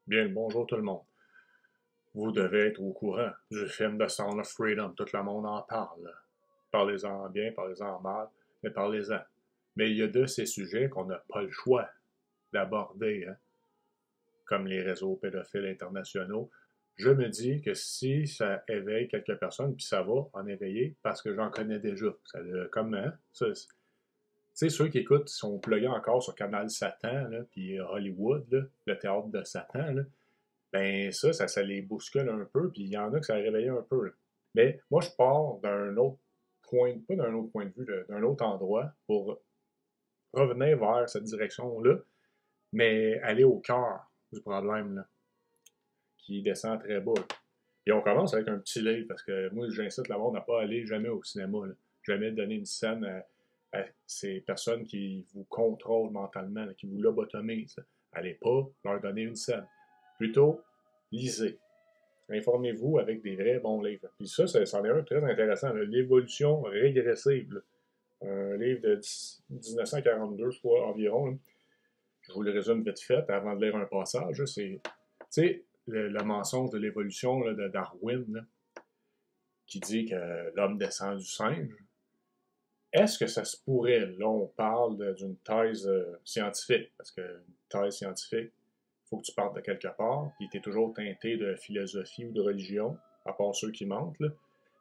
Bien le bonjour tout le monde. Vous devez être au courant du film The Sound of Freedom. Tout le monde en parle. Parlez-en bien, parlez-en mal, mais parlez-en. Mais il y a de ces sujets qu'on n'a pas le choix d'aborder, hein, comme les réseaux pédophiles internationaux. Je me dis que si ça éveille quelques personnes, puis ça va en éveiller, parce que j'en connais déjà. Ça, comment? Tu sais, ceux qui écoutent sont plugués encore sur Canal Satan, là, puis Hollywood, là, le théâtre de Satan, là. Ben ça les bouscule un peu, puis il y en a que ça a réveillé un peu, là. Mais moi, je pars d'un autre point, pas d'un autre point de vue, d'un autre endroit, pour revenir vers cette direction-là, mais aller au cœur du problème, là, qui descend très bas, là. Et on commence avec un petit livre, parce que moi, j'incite le monde à pas aller jamais au cinéma, là. Jamais donner une scène à ces personnes qui vous contrôlent mentalement, là, qui vous lobotomisent, là. Allez pas leur donner une scène. Plutôt, lisez. Informez-vous avec des vrais bons livres. Puis c'en est un très intéressant, l'évolution régressive, là. Un livre de 1942, je crois, environ, là. Je vous le résume vite fait avant de lire un passage. C'est, tu sais, le mensonge de l'évolution là, de Darwin, là, qui dit que l'homme descend du singe. Est-ce que ça se pourrait, là, on parle d'une thèse scientifique, parce qu'une thèse scientifique, il faut que tu partes de quelque part, puis tu es toujours teinté de philosophie ou de religion, à part ceux qui mentent, là.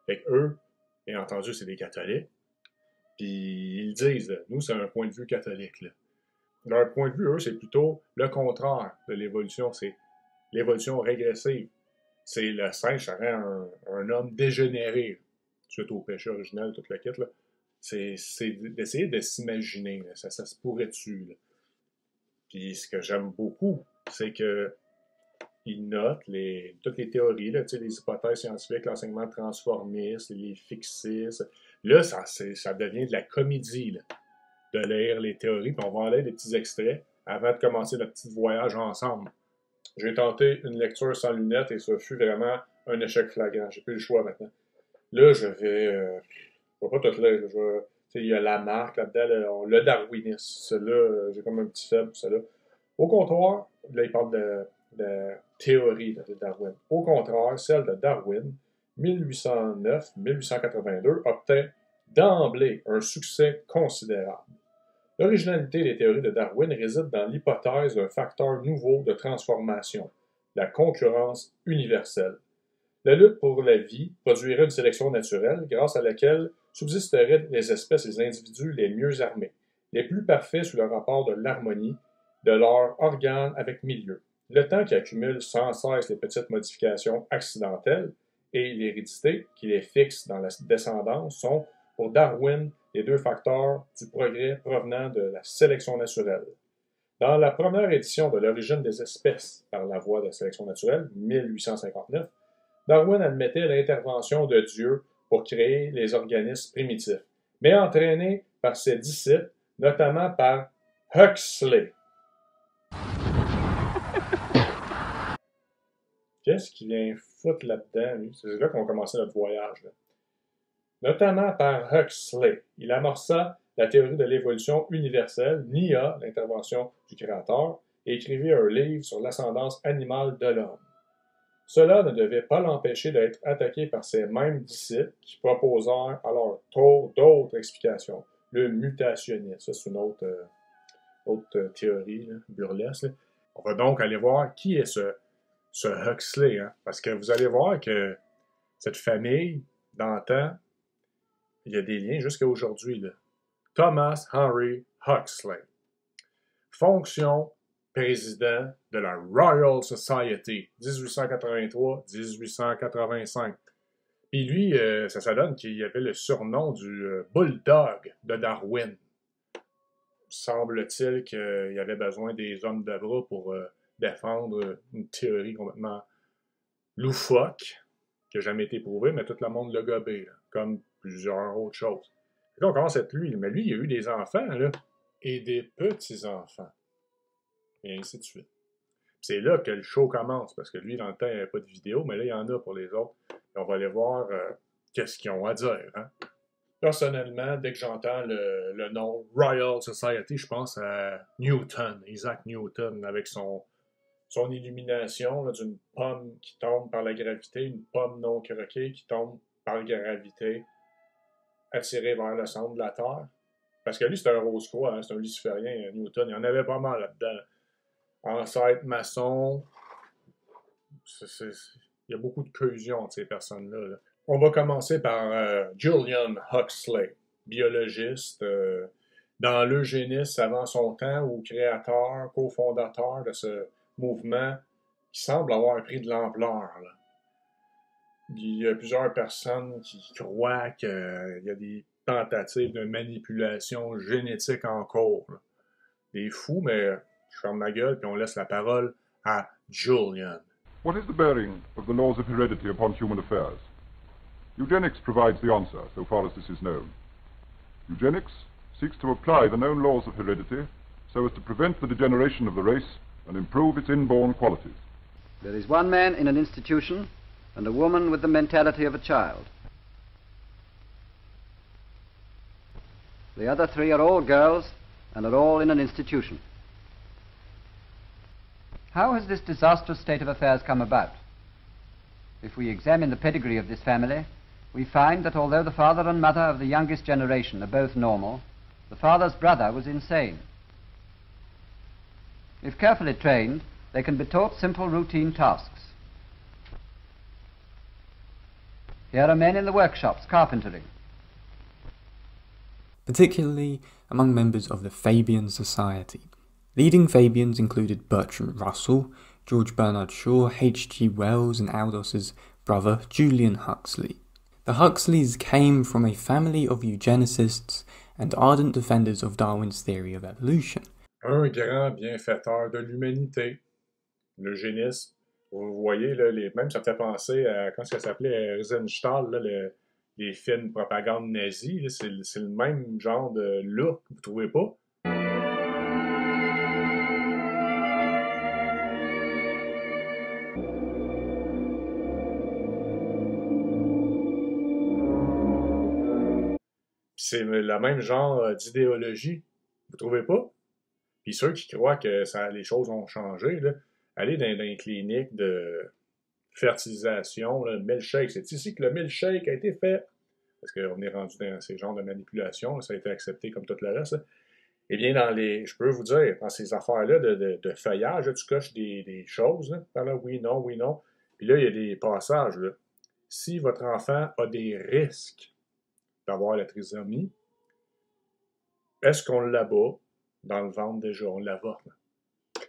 Fait que eux, bien entendu, c'est des catholiques, puis ils disent, là, nous, c'est un point de vue catholique, là. Leur point de vue, eux, c'est plutôt le contraire de l'évolution, c'est l'évolution régressive. C'est le singe serait un homme dégénéré, suite au péché originel, toute la quête, là. C'est d'essayer de s'imaginer, là, ça se pourrait-tu, là. Puis ce que j'aime beaucoup, c'est que il note toutes les théories, là, les hypothèses scientifiques, l'enseignement transformiste, les fixistes. Là, ça devient de la comédie, là, de lire les théories, puis on va en lire des petits extraits avant de commencer notre petit voyage ensemble. J'ai tenté une lecture sans lunettes et ça fut vraiment un échec flagrant. J'ai plus le choix maintenant. Là, je vais pas tout lire. Il y a Lamarck là-dedans, le darwinisme. Celle-là, j'ai comme un petit faible pour celle-là. Au contraire, là, il parle de théorie de Darwin. Au contraire, celle de Darwin, 1809-1882, obtint d'emblée un succès considérable. L'originalité des théories de Darwin réside dans l'hypothèse d'un facteur nouveau de transformation, la concurrence universelle. La lutte pour la vie produirait une sélection naturelle grâce à laquelle subsisteraient les espèces et les individus les mieux armés, les plus parfaits sous le rapport de l'harmonie de leurs organes avec milieu. Le temps qui accumule sans cesse les petites modifications accidentelles et l'hérédité qui les fixe dans la descendance sont, pour Darwin, les deux facteurs du progrès provenant de la sélection naturelle. Dans la première édition de L'origine des espèces par la voie de la sélection naturelle, 1859, Darwin admettait l'intervention de Dieu pour créer les organismes primitifs, mais entraîné par ses disciples, notamment par Huxley. Qu'est-ce qu'il vient foutre là-dedans, lui? C'est là qu'on commençait notre voyage, là. Notamment par Huxley. Il amorça la théorie de l'évolution universelle, nia l'intervention du Créateur, et écrivit un livre sur l'ascendance animale de l'homme. Cela ne devait pas l'empêcher d'être attaqué par ses mêmes disciples qui proposèrent à leur tour d'autres explications. Le mutationnisme, ça c'est une autre théorie là, burlesque. Là. On va donc aller voir qui est ce Huxley, hein? Parce que vous allez voir que cette famille, d'antan, il y a des liens jusqu'à aujourd'hui. Là. Thomas Henry Huxley. Fonction président de la Royal Society, 1883-1885. Puis lui, ça donne qu'il avait le surnom du Bulldog de Darwin. Semble-t-il qu'il avait besoin des hommes de bras pour défendre une théorie complètement loufoque, qui n'a jamais été prouvée, mais tout le monde l'a gobé, là, comme plusieurs autres choses. Et là, on commence à être lui. Mais lui, il a eu des enfants, là, et des petits-enfants. Et ainsi de suite. C'est là que le show commence, parce que lui, dans le temps, il n'y avait pas de vidéo, mais là, il y en a pour les autres. Et on va aller voir qu'est-ce qu'ils ont à dire. Hein? Personnellement, dès que j'entends le nom Royal Society, je pense à Newton, Isaac Newton, avec son son illumination d'une pomme qui tombe par la gravité, une pomme non croquée qui tombe par gravité, attirée vers le centre de la Terre. Parce que lui, c'est un Rose-Croix, hein, c'est un luciférien, Newton. Il y en avait pas mal là-dedans. Ancêtre maçon. Il y a beaucoup de cohésion de ces personnes-là. Là. On va commencer par Julian Huxley, biologiste, dans l'eugénisme avant son temps, ou créateur, cofondateur de ce mouvement qui semble avoir pris de l'ampleur. Il y a plusieurs personnes qui croient qu'il y a des tentatives de manipulation génétique en cours. Là. Des fous, mais je ferme ma gueule puis on laisse la parole à Julian. What is the bearing of the laws of heredity upon human affairs? Eugenics provides the answer, so far as this is known. Eugenics seeks to apply the known laws of heredity so as to prevent the degeneration of the race and improve its inborn qualities. There is one man in an institution and a woman with the mentality of a child. The other three are all girls and are all in an institution. How has this disastrous state of affairs come about? If we examine the pedigree of this family, we find that although the father and mother of the youngest generation are both normal, the father's brother was insane. If carefully trained, they can be taught simple routine tasks. Here are men in the workshops carpentering. Particularly among members of the Fabian Society. Leading Fabians included Bertrand Russell, George Bernard Shaw, H.G. Wells and Aldous' brother Julian Huxley. The Huxleys came from a family of eugenicists and ardent defenders of Darwin's theory of evolution. Un grand bienfaiteur de l'humanité, l'eugénisme. Vous voyez, là, même ça me fait penser à, comment ça s'appelait, Riefenstahl, là, les films propagande nazie, c'est le même genre de look, vous trouvez pas? C'est le même genre d'idéologie, vous trouvez pas? Puis ceux qui croient que les choses ont changé, là, allez dans les cliniques de fertilisation, le milkshake, c'est ici que le milkshake a été fait. Parce qu'on est rendu dans ces genres de manipulation, ça a été accepté comme tout le reste. Eh bien, je peux vous dire, dans ces affaires-là de feuillage, là, tu coches des choses, là, par là, oui, non, oui, non. Puis là, il y a des passages, là. Si votre enfant a des risques d'avoir la trisomie, est-ce qu'on l'abat dans le ventre déjà? On l'avorte.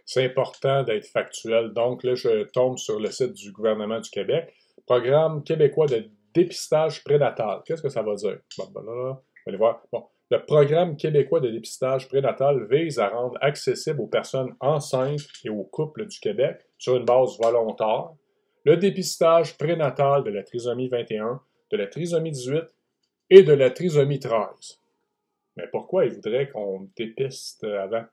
C'est important d'être factuel. Donc, là, je tombe sur le site du gouvernement du Québec. Programme québécois de dépistage prénatal. Qu'est-ce que ça va dire? Bon, ben là, allez voir. Bon, le programme québécois de dépistage prénatal vise à rendre accessible aux personnes enceintes et aux couples du Québec, sur une base volontaire, le dépistage prénatal de la trisomie 21, de la trisomie 18 et de la trisomie 13. Mais pourquoi ils voudraient qu'on dépiste avant?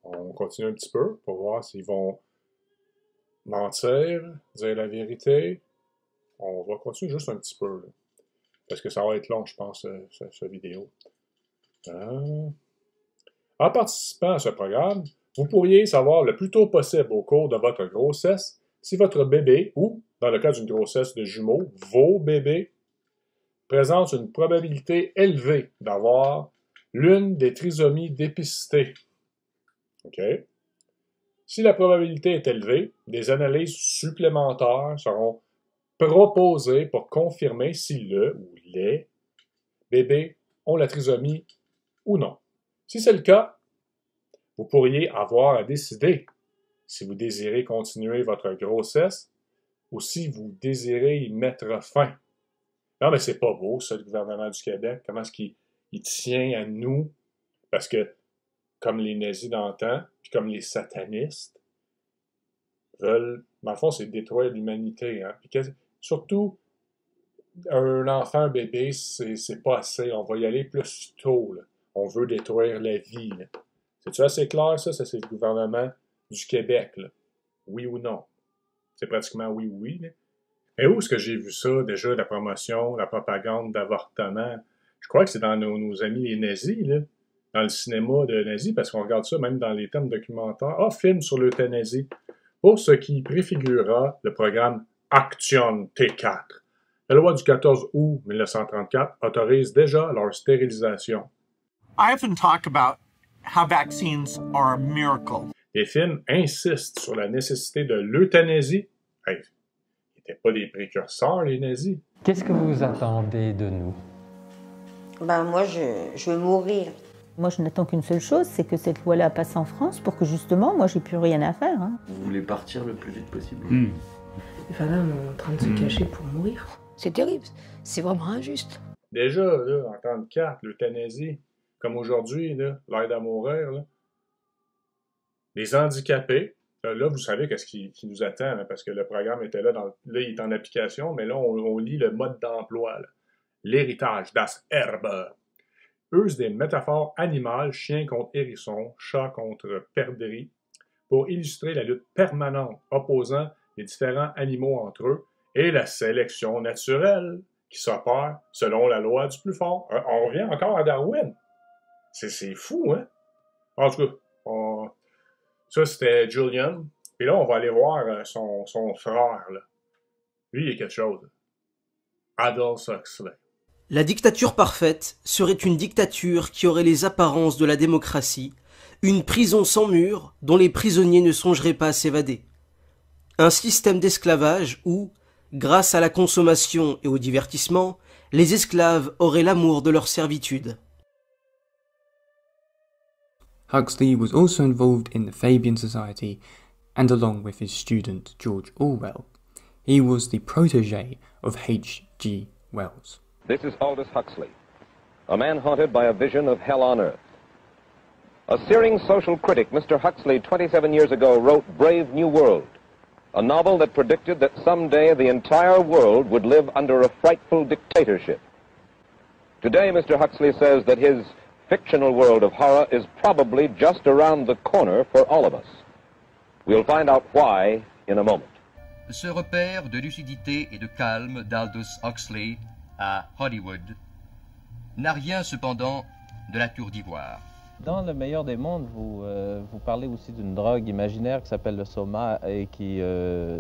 On continue un petit peu pour voir s'ils vont mentir, dire la vérité. On va continuer juste un petit peu, là, parce que ça va être long, je pense, cette vidéo. En participant à ce programme, vous pourriez savoir le plus tôt possible au cours de votre grossesse si votre bébé, ou, dans le cas d'une grossesse de jumeaux, vos bébés, présente une probabilité élevée d'avoir l'une des trisomies dépistées. OK? Si la probabilité est élevée, des analyses supplémentaires seront proposées pour confirmer si le ou les bébés ont la trisomie ou non. Si c'est le cas, vous pourriez avoir à décider si vous désirez continuer votre grossesse ou si vous désirez y mettre fin. Non, mais c'est pas beau, ça, le gouvernement du Québec. Comment est-ce qu'il tient à nous? Parce que, comme les nazis d'antan, puis comme les satanistes, veulent, dans le fond, c'est détruire l'humanité. Hein? Puis surtout, un enfant, un bébé, c'est pas assez. On va y aller plus tôt. Là. On veut détruire la vie. C'est-tu assez clair, ça? Ça, c'est le gouvernement du Québec. Là. Oui ou non? C'est pratiquement oui ou oui. Là. Mais où est-ce que j'ai vu ça, déjà, la promotion, la propagande d'avortement? Je crois que c'est dans nos amis les nazis, là. Dans le cinéma de nazis, parce qu'on regarde ça même dans les thèmes documentaires. Ah, film sur l'euthanasie. pour ce qui préfigurera le programme Action T4. La loi du 14 août 1934 autorise déjà leur stérilisation. I often talk about how vaccines are a miracle. Les films insistent sur la nécessité de l'euthanasie. Hey, ils n'étaient pas des précurseurs, les nazis. Qu'est-ce que vous attendez de nous? Moi, je veux mourir. Moi, je n'attends qu'une seule chose, c'est que cette loi-là passe en France pour que justement, moi, j'ai plus rien à faire. Vous voulez partir le plus vite possible. Les femmes sont en train de se cacher pour mourir. C'est terrible, c'est vraiment injuste. Déjà, là, en 1934, l'euthanasie, comme aujourd'hui, l'aide à mourir, là. Les handicapés, là, vous savez qu'est-ce qui nous attend, là, parce que le programme était là, là, il est en application, mais là, on lit le mode d'emploi. L'héritage, das Erbe, use des métaphores animales, chien contre hérisson, chat contre perdrix, pour illustrer la lutte permanente opposant les différents animaux entre eux et la sélection naturelle qui s'opère selon la loi du plus fort. On revient encore à Darwin. C'est fou, hein? En tout cas, ça c'était Julian. Et là, on va aller voir son frère. Là. Lui, il est quelque chose. Aldous Huxley. La dictature parfaite serait une dictature qui aurait les apparences de la démocratie, une prison sans murs dont les prisonniers ne songeraient pas à s'évader. Un système d'esclavage où, grâce à la consommation et au divertissement, les esclaves auraient l'amour de leur servitude. Huxley was also involved in the Fabian Society, and along with his student George Orwell, he was the protégé of H.G. Wells. This is Aldous Huxley, a man haunted by a vision of hell on earth. A searing social critic, Mr. Huxley, 27 years ago, wrote Brave New World, a novel that predicted that someday the entire world would live under a frightful dictatorship. Today, Mr. Huxley says that his fictional world of horror is probably just around the corner for all of us. We'll find out why in a moment. Ce repère de lucidité et de calme d'Aldous Huxley à Hollywood n'a rien cependant de la tour d'ivoire. Dans le meilleur des mondes, vous parlez aussi d'une drogue imaginaire qui s'appelle le soma et qui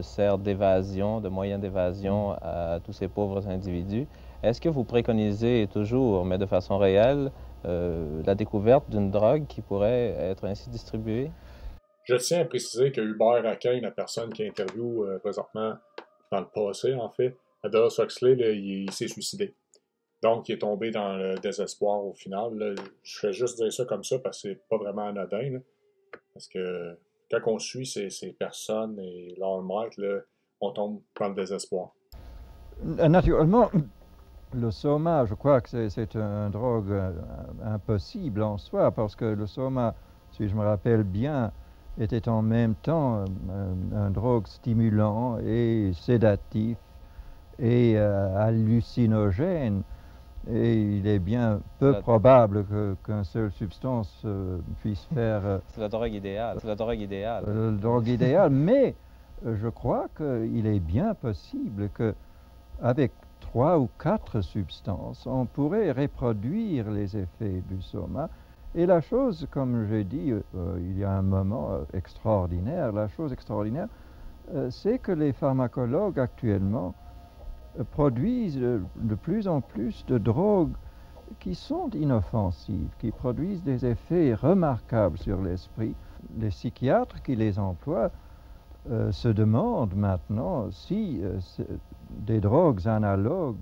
sert d'évasion, de moyen d'évasion à tous ces pauvres individus. Est-ce que vous préconisez toujours, mais de façon réelle, la découverte d'une drogue qui pourrait être ainsi distribuée? Je tiens à préciser que Hubert Aquin, la personne qui interviewe présentement dans le passé, en fait, Aldous Huxley, là, il s'est suicidé. Donc, il est tombé dans le désespoir au final. Là. Je fais juste dire ça comme ça parce que c'est pas vraiment anodin. Là. Parce que quand on suit ces personnes et leur maître, là, on tombe dans le désespoir. Naturellement, le soma, je crois que c'est une drogue impossible en soi parce que le soma, si je me rappelle bien, était en même temps un drogue stimulant et sédatif et hallucinogène. Et il est bien peu probable qu'une seule substance puisse faire... C'est la drogue idéale. C'est la drogue idéale. La drogue idéale, mais je crois qu'il est bien possible qu'avec 3 ou 4 substances, on pourrait reproduire les effets du soma. Et la chose, comme j'ai dit il y a un moment extraordinaire, la chose extraordinaire, c'est que les pharmacologues actuellement produisent de plus en plus de drogues qui sont inoffensives, qui produisent des effets remarquables sur l'esprit. Les psychiatres qui les emploient se demandent maintenant si des drogues analogues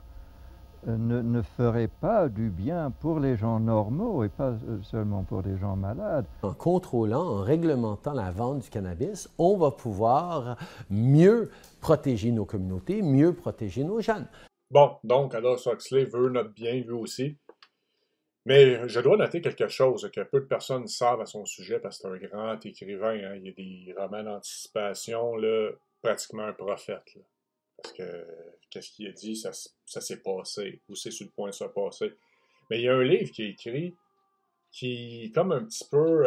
ne feraient pas du bien pour les gens normaux et pas seulement pour des gens malades. En contrôlant, en réglementant la vente du cannabis, on va pouvoir mieux protéger nos communautés, mieux protéger nos jeunes. Bon, donc Aldous Huxley veut notre bien, lui aussi. Mais je dois noter quelque chose que peu de personnes savent à son sujet parce que c'est un grand écrivain. Hein. Il y a des romans d'anticipation, là, pratiquement un prophète. Là. Parce que qu'est-ce qu'il a dit, ça s'est passé, ou c'est sur le point de se passer. Mais il y a un livre qui est écrit qui est comme un petit peu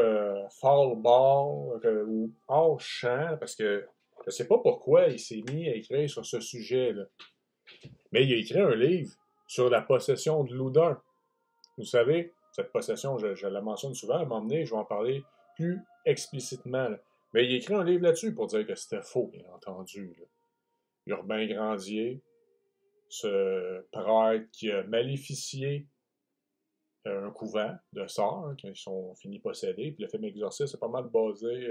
fall ball ou hors champ, parce que je ne sais pas pourquoi il s'est mis à écrire sur ce sujet-là. Mais il a écrit un livre sur la possession de Loudun. Vous savez, cette possession, je la mentionne souvent, à un moment donné, je vais en parler plus explicitement. Là. Mais il écrit un livre là-dessus pour dire que c'était faux, bien entendu. Là. Urbain Grandier, ce prêtre qui a maléficié un couvent de sœurs hein, qui sont finis possédés. Puis le film Exorciste est pas mal basé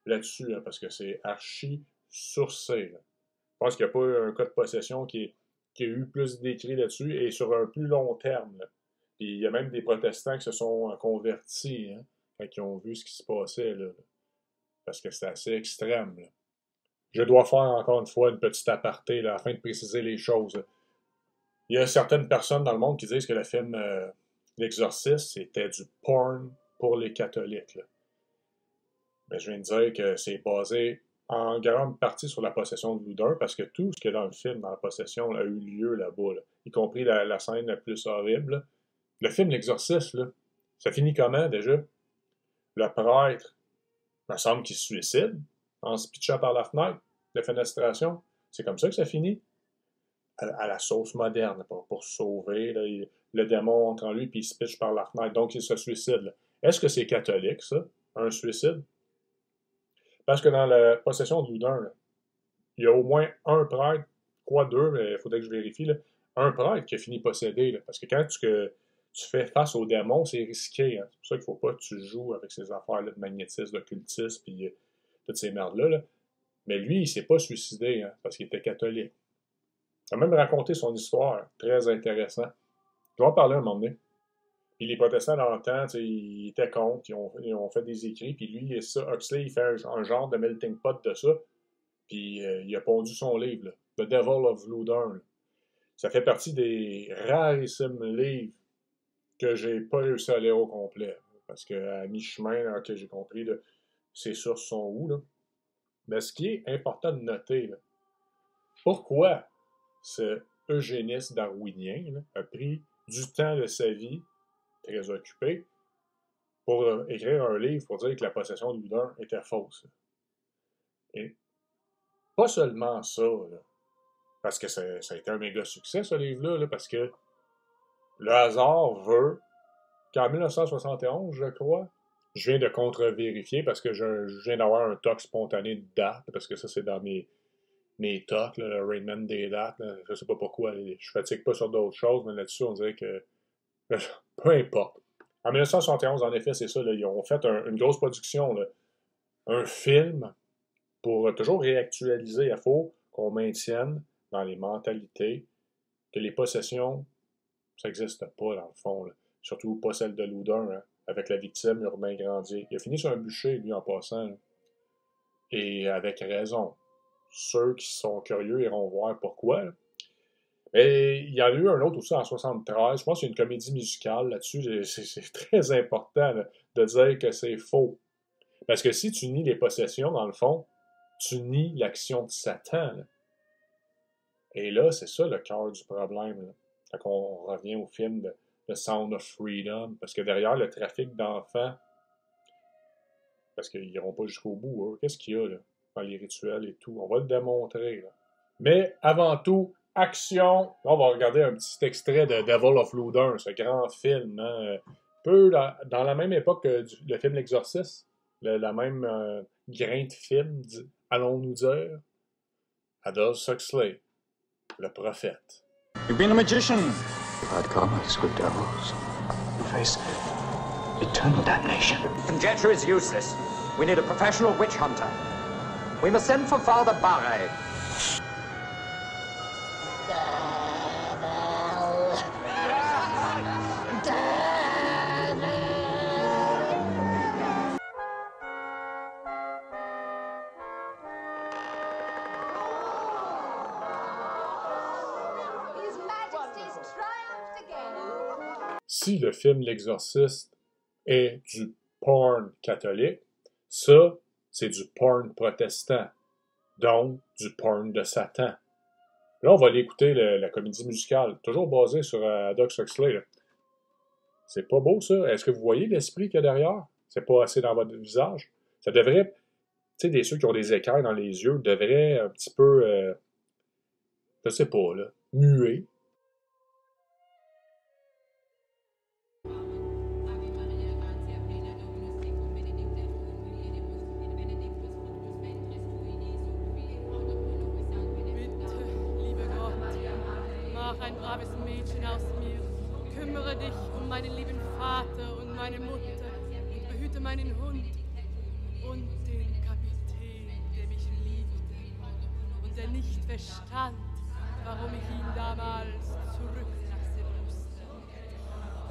là-dessus, hein, parce que c'est archi sourcé. Là. Je pense qu'il n'y a pas eu un cas de possession qui a eu plus d'écrits là-dessus et sur un plus long terme. Là. Puis il y a même des protestants qui se sont convertis hein, quand ils ont vu ce qui se passait. Là, parce que c'est assez extrême. Là. Je dois faire encore une fois une petite aparté là, afin de préciser les choses. Là. Il y a certaines personnes dans le monde qui disent que le film L'Exorciste, c'était du porn pour les catholiques. Là. Mais je viens de dire que c'est basé en grande partie sur la possession de Loudun, parce que tout ce qu'il y a dans le film, dans la possession, a eu lieu là-bas, là, y compris la scène la plus horrible. Là. Le film L'Exorciste, là, ça finit comment déjà? Le prêtre, il me semble qu'il se suicide en se pitchant par la fenêtre de fenestration. C'est comme ça que ça finit. À la sauce moderne, pour se sauver. Là, le démon entre en lui puis il se pitche par la fenêtre. Donc, il se suicide. Là. Est-ce que c'est catholique, ça, un suicide? Parce que dans la possession de Loudun, là, il y a au moins un prêtre, quoi deux, mais il faudrait que je vérifie, là, un prêtre qui a fini possédé. Là, parce que quand tu fais face au démon, c'est risqué. Hein. C'est pour ça qu'il ne faut pas que tu joues avec ces affaires-là de magnétisme, d'occultisme, puis toutes ces merdes-là. Là. Mais lui, il ne s'est pas suicidé hein, parce qu'il était catholique. Il a même raconté son histoire, très intéressant. Je vais en parler un moment donné. Puis les protestants, dans le temps, ils étaient contre, ils ont fait des écrits, puis lui, et ça, Huxley, il fait un genre de melting pot de ça, puis il a pondu son livre, là, The Devil of Loudun. Là. Ça fait partie des rarissimes livres que j'ai pas réussi à lire au complet, parce qu'à mi-chemin, ok, j'ai compris, là, ses sources sont où, là. Mais ce qui est important de noter, là, pourquoi ce eugéniste darwinien là, a pris du temps de sa vie, très occupé, pour écrire un livre pour dire que la possession de Loudun était fausse. Et pas seulement ça, là, parce que ça a été un méga succès, ce livre-là, là, parce que le hasard veut qu'en 1971, je crois, je viens de contre-vérifier parce que je viens d'avoir un toc spontané de date, parce que ça, c'est dans mes tocs, là, le Raymond des dates, là, je sais pas pourquoi, je fatigue pas sur d'autres choses, mais là-dessus, on dirait que peu importe. En 1971, en effet, c'est ça, là, ils ont fait une grosse production, là, un film pour toujours réactualiser. Il faut qu'on maintienne dans les mentalités que les possessions, ça n'existe pas dans le fond, là. Surtout pas celle de Loudun, hein, avec la victime Urbain Grandier. Il a fini sur un bûcher, lui, en passant, là. Et avec raison. Ceux qui sont curieux iront voir pourquoi. Là. Mais il y en a eu un autre aussi en 73. Je pense qu'il y a une comédie musicale là-dessus. C'est très important là, de dire que c'est faux. Parce que si tu nies les possessions, dans le fond, tu nies l'action de Satan. Là. Et là, c'est ça le cœur du problème. Là. Quand on revient au film de The Sound of Freedom. Parce que derrière le trafic d'enfants, parce qu'ils n'iront pas jusqu'au bout, qu'est-ce qu'il y a là? Dans les rituels et tout. On va le démontrer. Là. Mais avant tout, action! Là, on va regarder un petit extrait de Devil of Loudun, ce grand film. Hein, peu dans la même époque que le film L'Exorciste. La même grain de film, allons-nous dire. Aldous Huxley, le prophète. You've been a magician. I'd commerce with devils. You face eternal damnation. Conjecture is useless. We need a professional witch hunter. We must send for Father Barre. Si le film L'Exorciste est du porn catholique, ça, c'est du porn protestant, donc du porn de Satan. Là, on va aller écouter la comédie musicale, toujours basée sur Aldous Huxley. Là. C'est pas beau, ça? Est-ce que vous voyez l'esprit qu'il y a derrière? C'est pas assez dans votre visage? Ça devrait, tu sais, ceux qui ont des écailles dans les yeux devraient un petit peu, je sais pas, là, muer. ein braves Mädchen aus mir. Kümmere dich meinen lieben Vater und meine Mutter und behüte meinen Hund und den Kapitän, der mich liebte und der nicht verstand, warum ich ihn damals zurücklassen musste.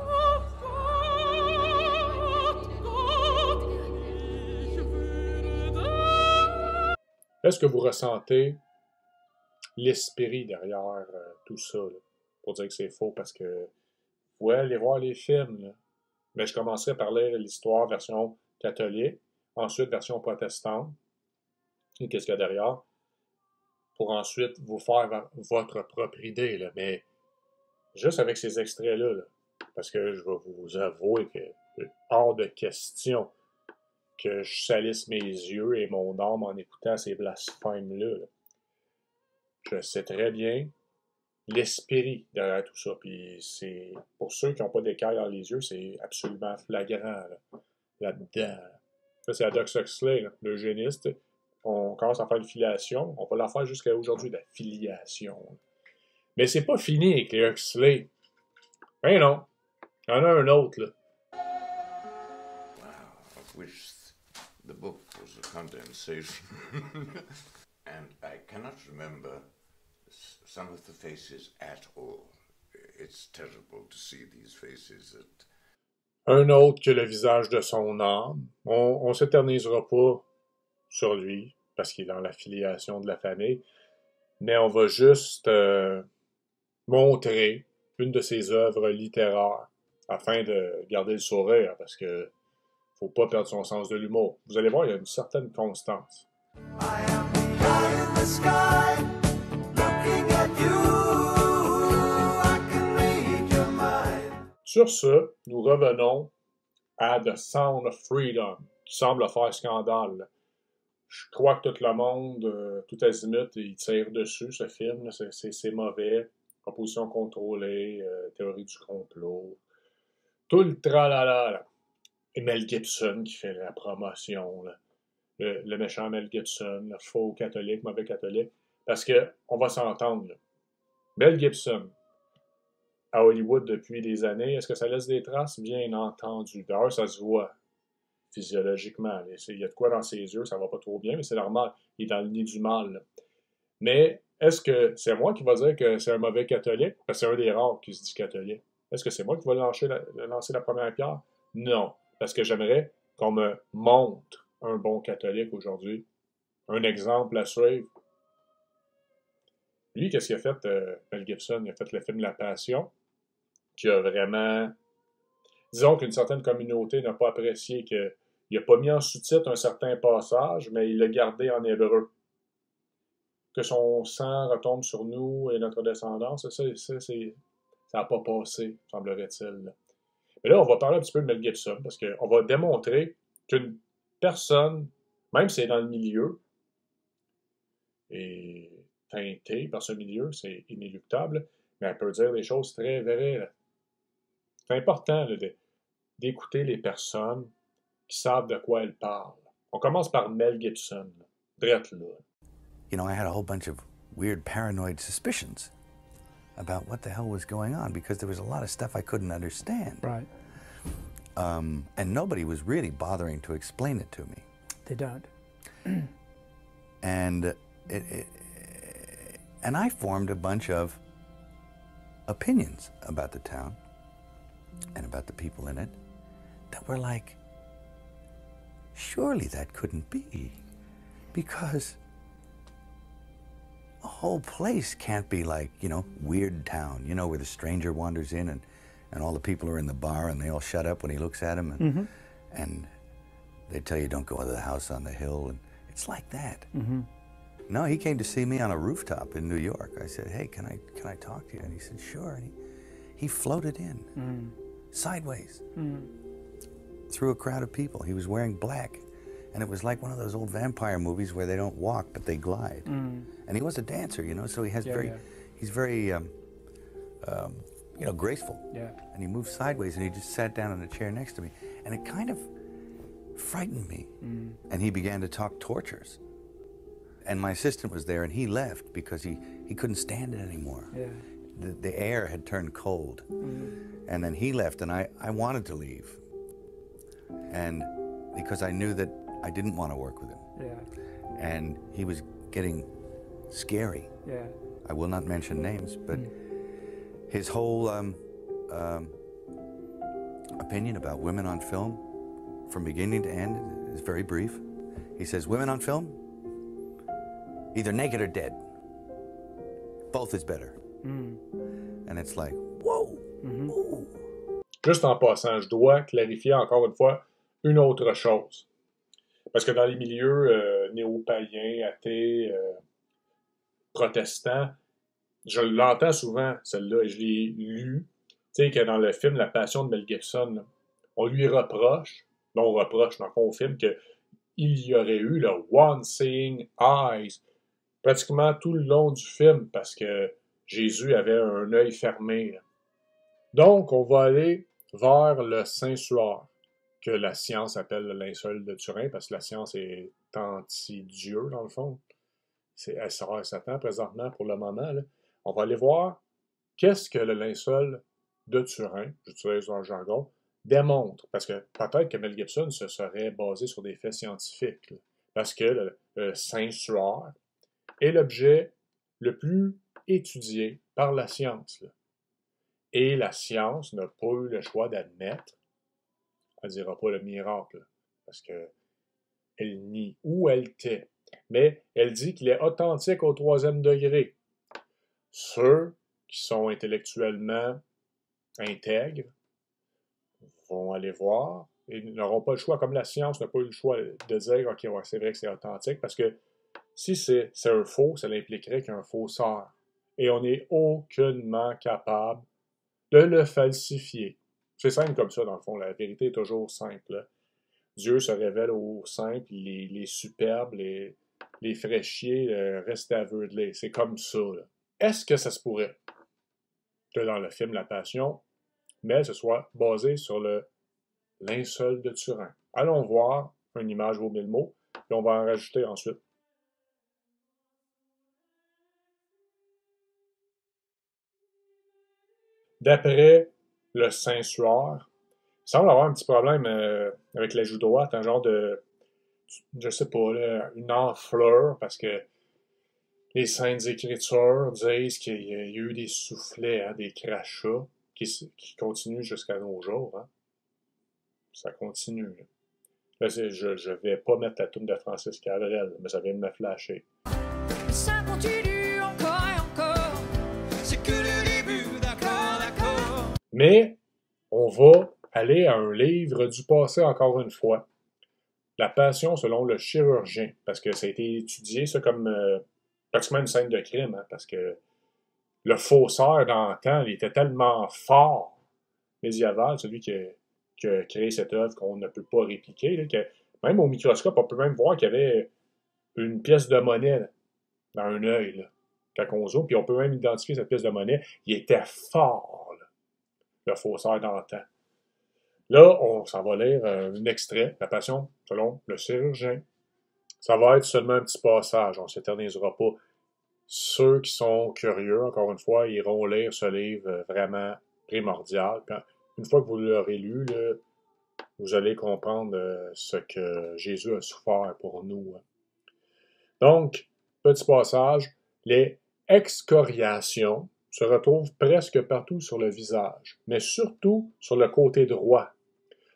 Oh Gott, ich würde... Est-ce que vous ressentez l'esprit derrière tout ça, là? Pour dire que c'est faux, parce que vous pouvez aller voir les films, là. Mais je commencerai par lire l'histoire version catholique, ensuite version protestante, et qu'est-ce qu'il y a derrière, pour ensuite vous faire votre propre idée, là. Mais juste avec ces extraits-là, là, parce que je vais vous avouer que hors de question que je salisse mes yeux et mon âme en écoutant ces blasphèmes-là, là. Je sais très bien l'esprit derrière tout ça. Puis c'est pour ceux qui n'ont pas d'écaille dans les yeux, c'est absolument flagrant là-dedans. Ça, c'est Aldous Huxley, là, l'eugéniste. On commence à faire une filiation. On va la faire jusqu'à aujourd'hui, la filiation. Mais c'est pas fini avec les Huxley. Ben non. Il y en a un autre, là. I wish the book was a condensation. And I cannot remember some of the faces at all. It's terrible to see these faces that... Un autre que le visage de son âme. On s'éternisera pas sur lui, parce qu'il est dans la filiation de la famille, mais on va juste montrer une de ses œuvres littéraires, afin de garder le sourire, parce que faut pas perdre son sens de l'humour. Vous allez voir, il y a une certaine constance. Sur ce, nous revenons à The Sound of Freedom, qui semble faire scandale. Je crois que tout le monde, tout azimut, il tire dessus, ce film. C'est mauvais. Composition contrôlée, théorie du complot. Tout le tralala, là. Et Mel Gibson qui fait la promotion, là. Le méchant Mel Gibson, le faux catholique, mauvais catholique. Parce que, on va s'entendre, là. Mel Gibson, à Hollywood depuis des années, est-ce que ça laisse des traces? Bien entendu. D'ailleurs, ça se voit physiologiquement. Il y a de quoi dans ses yeux, ça va pas trop bien, mais c'est normal. Il est dans le nid du mal, là. Mais est-ce que c'est moi qui va dire que c'est un mauvais catholique? Parce que c'est un des rares qui se dit catholique. Est-ce que c'est moi qui va lancer la première pierre? Non. Parce que j'aimerais qu'on me montre un bon catholique aujourd'hui. Un exemple à suivre. Lui, qu'est-ce qu'il a fait, Mel Gibson? Il a fait le film La Passion, qui a vraiment... Disons qu'une certaine communauté n'a pas apprécié qu'il n'a pas mis en sous-titre un certain passage, mais il l'a gardé en hébreu. Que son sang retombe sur nous et notre descendance, ça n'a pas passé, semblerait-il. Mais là, on va parler un petit peu de Mel Gibson, parce qu'on va démontrer qu'une personne, même si elle est dans le milieu, est teintée par ce milieu, c'est inéluctable, mais elle peut dire des choses très vraies, là. C'est important là, d'écouter les personnes qui savent de quoi elles parlent. On commence par Mel Gibson, drette là. You know, I had a whole bunch of weird paranoid suspicions about what the hell was going on because there was a lot of stuff I couldn't understand. Right. And nobody was really bothering to explain it to me. They don't. And and I formed a bunch of opinions about the town and about the people in it that were like, surely that couldn't be, because the whole place can't be like, you know, Weird Town, you know, where the stranger wanders in and all the people are in the bar and they all shut up when he looks at them and, and they tell you don't go into the house on the hill, and it's like that. No, he came to see me on a rooftop in New York. I said, hey, can I talk to you? And he said, sure. And he floated in, sideways, through a crowd of people. He was wearing black. And it was like one of those old vampire movies where they don't walk, but they glide. And he was a dancer, you know, so he has he's very, you know, graceful. Yeah. And he moved sideways, and he just sat down in a chair next to me. And it kind of frightened me. And he began to talk tortures. And my assistant was there, and he left because he couldn't stand it anymore. Yeah. the air had turned cold. And then he left, and I wanted to leave. And because I knew that I didn't want to work with him. Yeah. And he was getting scary. Yeah. I will not mention names, but his whole opinion about women on film, from beginning to end, is very brief. He says, women on film, either naked or dead. Both is better. And it's like, whoa, whoa. Juste en passant, je dois clarifier encore une fois une autre chose. Parce que dans les milieux néo-païens, athées, protestants, je l'entends souvent, celle-là, et je l'ai lu, tu sais, que dans le film La Passion de Mel Gibson, là, on lui reproche, non, on reproche dans le fond au film, qu'il y aurait eu le One Seeing Eyes pratiquement tout le long du film, parce que Jésus avait un œil fermé. Là. Donc, on va aller vers le Saint-Suaire, que la science appelle le linceul de Turin, parce que la science est anti-Dieu, dans le fond. Elle sera à Satan présentement pour le moment. Là. On va aller voir qu'est-ce que le linceul de Turin, j'utilise dans le jargon, démontre. Parce que peut-être que Mel Gibson se serait basé sur des faits scientifiques. Là, parce que le Saint-Suaire est l'objet le plus étudié par la science. Là. Et la science n'a pas eu le choix d'admettre, elle ne dira pas le miracle, parce qu'elle nie ou elle tait, mais elle dit qu'il est authentique au 3e degré. Ceux qui sont intellectuellement intègres vont aller voir et n'auront pas le choix, comme la science n'a pas eu le choix de dire « Ok, ouais, c'est vrai que c'est authentique », parce que si c'est un faux, ça impliquerait qu'il y a un faussaire. Et on n'est aucunement capable de le falsifier. C'est simple comme ça, dans le fond. La vérité est toujours simple. Là. Dieu se révèle aux simples, les superbes, les fraîchiers restent aveuglés. C'est comme ça. Est-ce que ça se pourrait que dans le film La Passion, mais ce soit basé sur le linceul de Turin? Allons voir, une image vaut 1000 mots, et on va en rajouter ensuite. D'après le Saint-Suaire, il semble avoir un petit problème avec la joue droite, un genre de, je sais pas, là, une enflure, parce que les Saintes Écritures disent qu'il y a eu des soufflets, hein, des crachats, qui continuent jusqu'à nos jours. Hein. Ça continue. Là, là je vais pas mettre la toune de Francis Cabrel, mais ça vient de me flasher. Ça continue encore et encore, c'est que le début, d'accord. Mais on va aller à un livre du passé encore une fois. La Passion selon le chirurgien, parce que ça a été étudié, ça, comme pratiquement une scène de crime, hein, parce que le faussaire d'antan, il était tellement fort, médiéval, celui qui a créé cette œuvre qu'on ne peut pas répliquer, là, que même au microscope, on peut même voir qu'il y avait une pièce de monnaie là, dans un œil, là, quand on zoome, puis on peut même identifier cette pièce de monnaie. Il était fort, là, le faussaire d'antan. Là, on s'en va lire un extrait, La Passion selon le chirurgien. Ça va être seulement un petit passage, on ne s'éternisera pas. Ceux qui sont curieux, encore une fois, iront lire ce livre vraiment primordial. Puis, une fois que vous l'aurez lu, là, vous allez comprendre ce que Jésus a souffert pour nous. Donc, petit passage, les excoriations se retrouvent presque partout sur le visage, mais surtout sur le côté droit.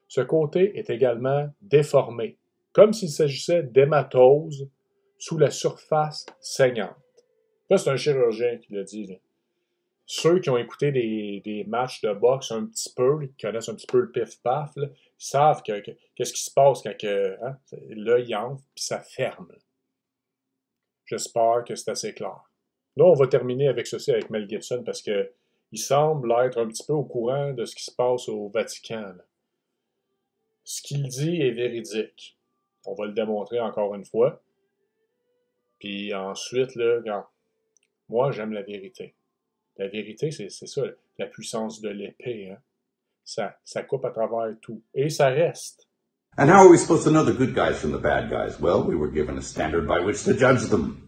Ce côté est également déformé, comme s'il s'agissait d'hématoses sous la surface saignante. Là, c'est un chirurgien qui l'a dit. Là. Ceux qui ont écouté des matchs de boxe un petit peu, qui connaissent un petit peu le pif-paf, là, savent qu'est-ce qui se passe quand hein, l'œil entre puis ça ferme. J'espère que c'est assez clair. Là, on va terminer avec ceci, avec Mel Gibson, parce qu'il semble être un petit peu au courant de ce qui se passe au Vatican. Là. Ce qu'il dit est véridique. On va le démontrer encore une fois. Puis ensuite, là, regarde, moi, j'aime la vérité. La vérité, c'est ça, la puissance de l'épée. Hein? Ça coupe à travers tout. Et ça reste. And how are we supposed to know the good guys from the bad guys? Well, we were given a standard by which to judge them.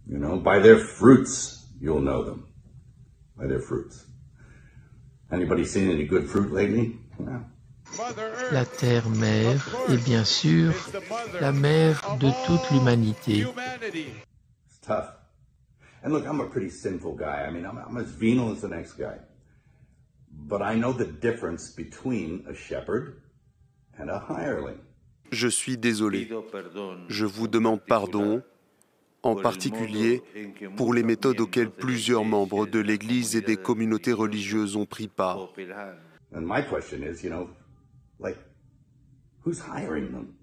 You know, by their fruits, you'll know them. by their fruits. Anybody seen any good fruit lately? No. La Terre-Mère est bien sûr la mère de toute l'humanité. It's tough. And look, I'm a pretty sinful guy. I mean, I'm as venal as the next guy. But I know the difference between a shepherd and a hireling. Je suis désolé. Je vous demande pardon, en particulier pour les méthodes auxquelles plusieurs membres de l'Église et des communautés religieuses ont pris part. And my question is, like, who's hiring them?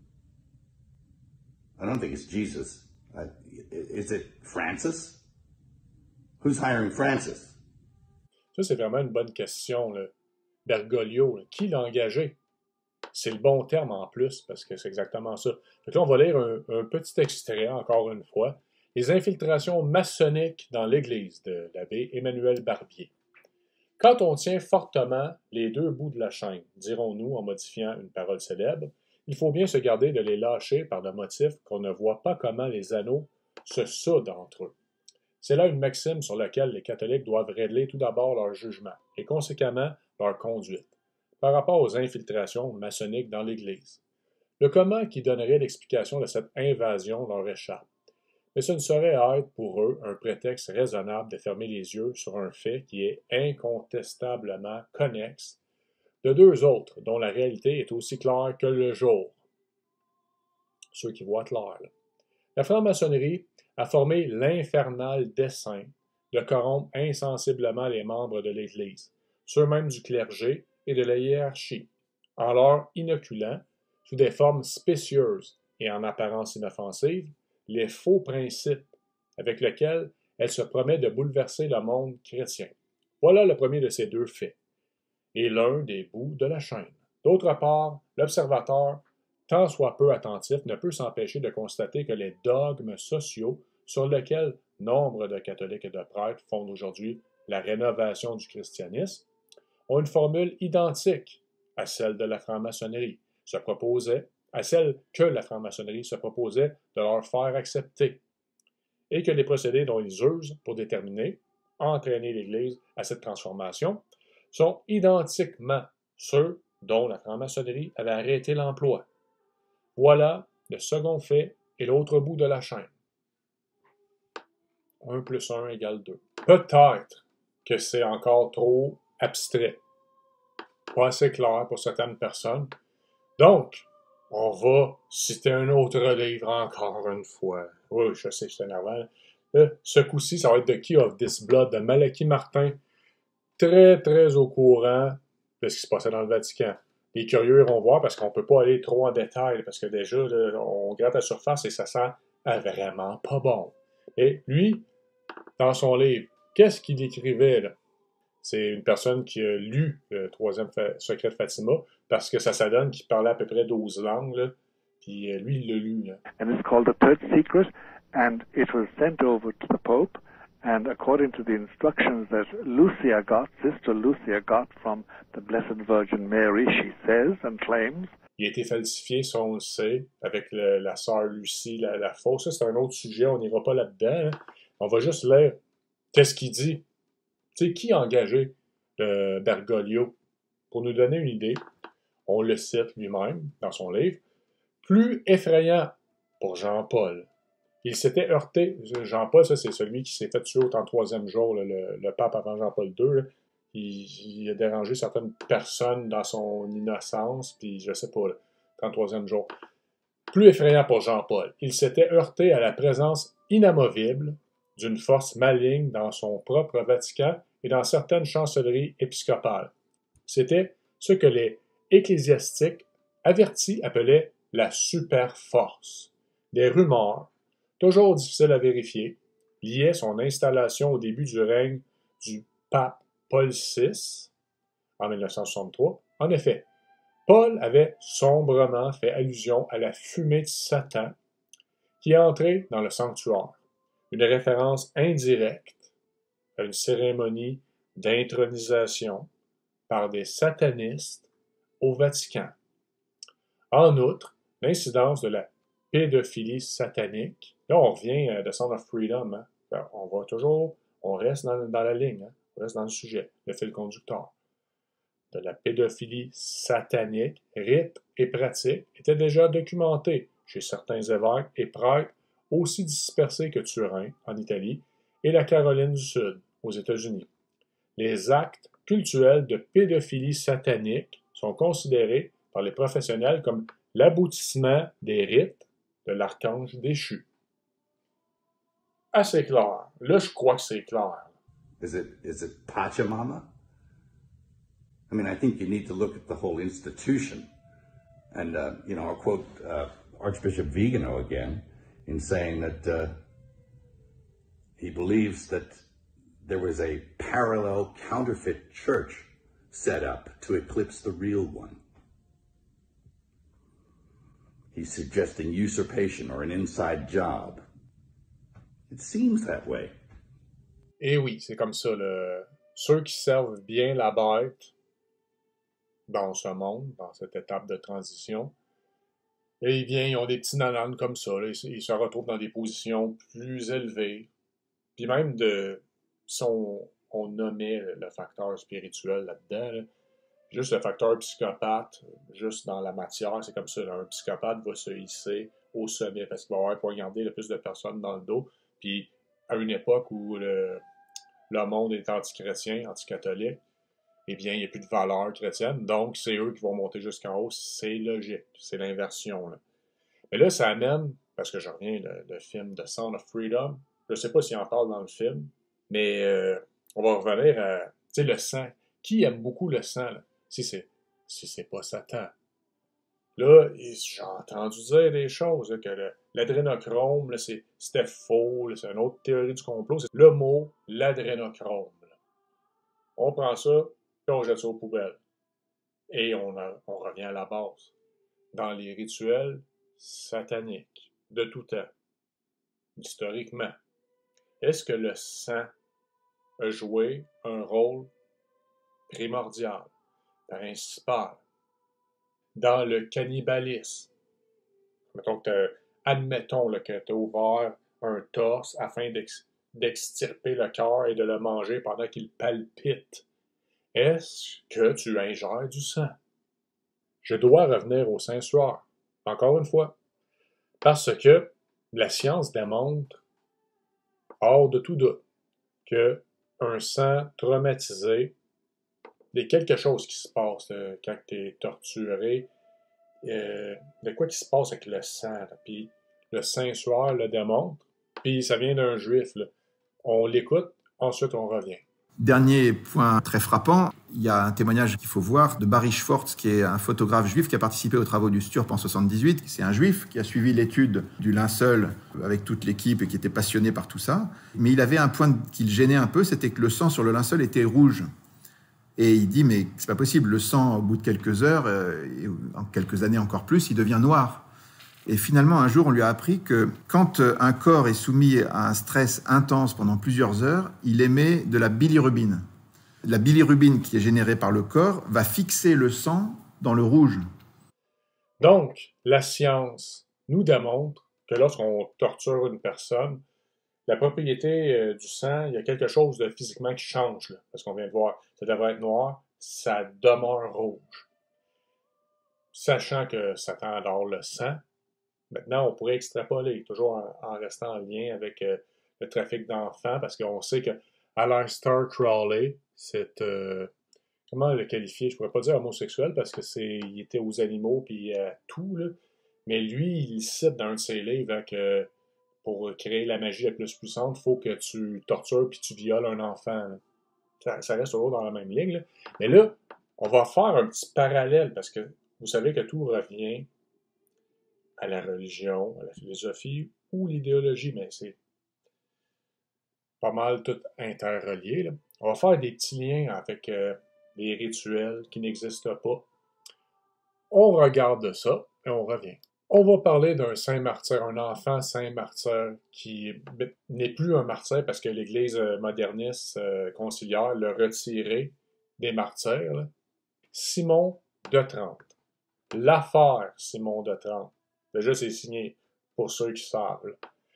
I don't think it's Jesus. Is it Francis? Who's hiring Francis? Ça, c'est vraiment une bonne question, là. Bergoglio, là. Qui l'a engagé? C'est le bon terme en plus, parce que c'est exactement ça. Donc là, on va lire un petit extrait, encore une fois. Les infiltrations maçonniques dans l'Église de l'abbé Emmanuel Barbier. Quand on tient fortement les deux bouts de la chaîne, dirons-nous en modifiant une parole célèbre, il faut bien se garder de les lâcher par le motif qu'on ne voit pas comment les anneaux se soudent entre eux. C'est là une maxime sur laquelle les catholiques doivent régler tout d'abord leur jugement et conséquemment leur conduite par rapport aux infiltrations maçonniques dans l'Église. Le comment qui donnerait l'explication de cette invasion leur échappe, mais ce ne saurait être pour eux un prétexte raisonnable de fermer les yeux sur un fait qui est incontestablement connexe de deux autres dont la réalité est aussi claire que le jour. Ceux qui voient clair. La franc-maçonnerie a formé l'infernal dessein de corrompre insensiblement les membres de l'Église, ceux même du clergé et de la hiérarchie, en leur inoculant, sous des formes spécieuses et en apparence inoffensives, les faux principes avec lesquels elle se promet de bouleverser le monde chrétien. Voilà le premier de ces deux faits, et l'un des bouts de la chaîne. D'autre part, l'observateur, tant soit peu attentif, ne peut s'empêcher de constater que les dogmes sociaux sur lesquels nombre de catholiques et de prêtres fondent aujourd'hui la rénovation du christianisme ont une formule identique à celle de la franc-maçonnerie, à celle que la franc-maçonnerie se proposait de leur faire accepter, et que les procédés dont ils usent pour entraîner l'Église à cette transformation, sont identiquement ceux dont la franc-maçonnerie avait arrêté l'emploi. Voilà le second fait et l'autre bout de la chaîne. 1 plus 1 égale 2. Peut-être que c'est encore trop abstrait, pas assez clair pour certaines personnes. Donc, on va citer un autre livre encore une fois. Oui, je sais, c'est énervant. Ce coup-ci, ça va être The Key of This Blood de Malachi Martin, très, très au courant de ce qui se passait dans le Vatican. Les curieux iront voir parce qu'on ne peut pas aller trop en détail, parce que déjà, là, on gratte la surface et ça sent vraiment pas bon. Et lui, dans son livre, qu'est-ce qu'il écrivait, là? C'est une personne qui a lu le troisième secret de Fatima, parce que ça s'adonne qu'il parlait à peu près 12 langues, là, puis lui, il l'a lu. Là. And it's called the Third Secret, and it was sent over to the Pope, and according to the instructions that Sister Lucia got from the Blessed Virgin Mary, she says and claims. Il a été falsifié, ça on le sait, avec la sœur Lucie, la fausse. Ça, c'est un autre sujet, on n'ira pas là-dedans. Hein. On va juste lire qu'est-ce qu'il dit. Tu sais, qui a engagé Bergoglio? Pour nous donner une idée, on le cite lui-même dans son livre, plus effrayant pour Jean-Paul. Il s'était heurté, Jean-Paul, ça c'est celui qui s'est fait tuer au 33e jour, là, le pape avant Jean-Paul II, là. Il a dérangé certaines personnes dans son innocence, puis je sais pas, le 33e jour. Plus effrayant pour Jean-Paul, il s'était heurté à la présence inamovible d'une force maligne dans son propre Vatican et dans certaines chancelleries épiscopales. C'était ce que les ecclésiastiques avertis appelaient la superforce. Des rumeurs, toujours difficiles à vérifier, liaient son installation au début du règne du pape Paul VI en 1963. En effet, Paul avait sombrement fait allusion à la fumée de Satan qui est entrée dans le sanctuaire, une référence indirecte à une cérémonie d'intronisation par des satanistes au Vatican. En outre, l'incidence de la pédophilie satanique, là on revient de Sound of Freedom, hein. On reste dans la ligne, hein. on reste dans le sujet, le fil conducteur, de la pédophilie satanique, rites et pratiques étaient déjà documentés chez certains évêques et prêtres aussi dispersés que Turin, en Italie, et la Caroline du Sud, aux États-Unis. Les actes cultuels de pédophilie satanique sont considérés par les professionnels comme l'aboutissement des rites de l'archange déchu. Assez clair. Là, je crois que c'est clair. Is it Pachamama? I mean, I think you need to look at the whole institution. And, I'll quote Archbishop Vigano again in saying that he believes that there was a parallel counterfeit church set up to eclipse the real one. He's suggesting usurpation or an inside job. It seems that way. Et oui, c'est comme ça. Ceux qui servent bien la bête dans ce monde, dans cette étape de transition, et bien, ils ont des petits nananes comme ça. Là, ils se retrouvent dans des positions plus élevées. Puis même si on nommait le facteur spirituel là-dedans, là, juste le facteur psychopathe, juste dans la matière, c'est comme ça. Là, un psychopathe va se hisser au sommet parce qu'il va avoir poignardé le plus de personnes dans le dos. Puis à une époque où le monde est anti-chrétien, anti-catholique, eh bien, il n'y a plus de valeur chrétienne, donc c'est eux qui vont monter jusqu'en haut. C'est logique, c'est l'inversion. Là. Mais là, ça amène, parce que je reviens le film The Sound of Freedom, je ne sais pas s'il en parle dans le film, mais on va revenir à, tu sais, le sang. Qui aime beaucoup le sang, là? Si c'est pas Satan. Là, j'ai entendu dire des choses, là, que l'adrénochrome, c'était faux, là, c'est une autre théorie du complot. C'est le mot, l'adrénochrome. Là. On prend ça, puis on jette ça aux poubelles. Et on revient à la base. Dans les rituels sataniques, de tout temps, historiquement, est-ce que le sang a joué un rôle primordial, principal, dans le cannibalisme? Admettons là, que tu as ouvert un torse afin d'extirper le cœur et de le manger pendant qu'il palpite. Est-ce que tu ingères du sang? Je dois revenir au Saint-Suaire, encore une fois, parce que la science démontre, hors de tout doute, qu'un sang traumatisé, il y a quelque chose qui se passe quand tu es torturé, de quoi qui se passe avec le sang. Là. Puis le Saint-Suaire le démontre, puis ça vient d'un juif. Là. On l'écoute, ensuite on revient. Dernier point très frappant, il y a un témoignage qu'il faut voir de Barry Schwartz, qui est un photographe juif qui a participé aux travaux du Sturp en 1978. C'est un juif qui a suivi l'étude du linceul avec toute l'équipe et qui était passionné par tout ça. Mais il avait un point qui le gênait un peu, c'était que le sang sur le linceul était rouge. Et il dit, mais c'est pas possible, le sang, au bout de quelques heures, et en quelques années encore plus, il devient noir. Et finalement, un jour, on lui a appris que quand un corps est soumis à un stress intense pendant plusieurs heures, il émet de la bilirubine. La bilirubine qui est générée par le corps va fixer le sang dans le rouge. Donc, la science nous démontre que lorsqu'on torture une personne, la propriété du sang, il y a quelque chose de physiquement qui change. Là, parce qu'on vient de voir, ça devrait être noir, ça demeure rouge. Sachant que Satan adore le sang, maintenant, on pourrait extrapoler, toujours en restant en lien avec le trafic d'enfants, parce qu'on sait que Aleister Crowley, comment le qualifier? Je ne pourrais pas dire homosexuel, parce que il était aux animaux puis à tout, là. Mais lui, il cite dans un de ses livres que pour créer la magie la plus puissante, il faut que tu tortures puis tu violes un enfant. Ça reste toujours dans la même ligne. Là. Mais là, on va faire un petit parallèle, parce que vous savez que tout revient à la religion, à la philosophie ou l'idéologie, mais c'est pas mal tout interrelié. Là. On va faire des petits liens avec des rituels qui n'existent pas. On regarde ça et on revient. On va parler d'un saint martyr, un enfant saint martyr qui n'est plus un martyr parce que l'Église moderniste conciliaire l'a retiré des martyrs. Là. Simon de Trente. L'affaire Simon de Trente. Déjà, c'est signé pour ceux qui savent. Là.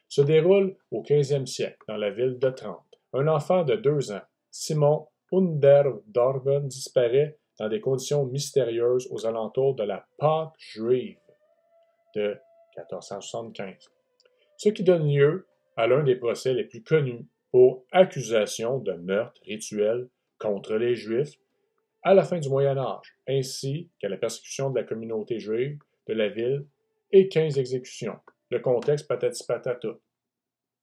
Se déroule au 15e siècle, dans la ville de Trente. Un enfant de 2 ans, Simon Underdorven disparaît dans des conditions mystérieuses aux alentours de la Pâque juive de 1475, ce qui donne lieu à l'un des procès les plus connus pour accusation de meurtre rituel contre les Juifs à la fin du Moyen Âge, ainsi qu'à la persécution de la communauté juive de la ville et 15 exécutions. Le contexte patati patata.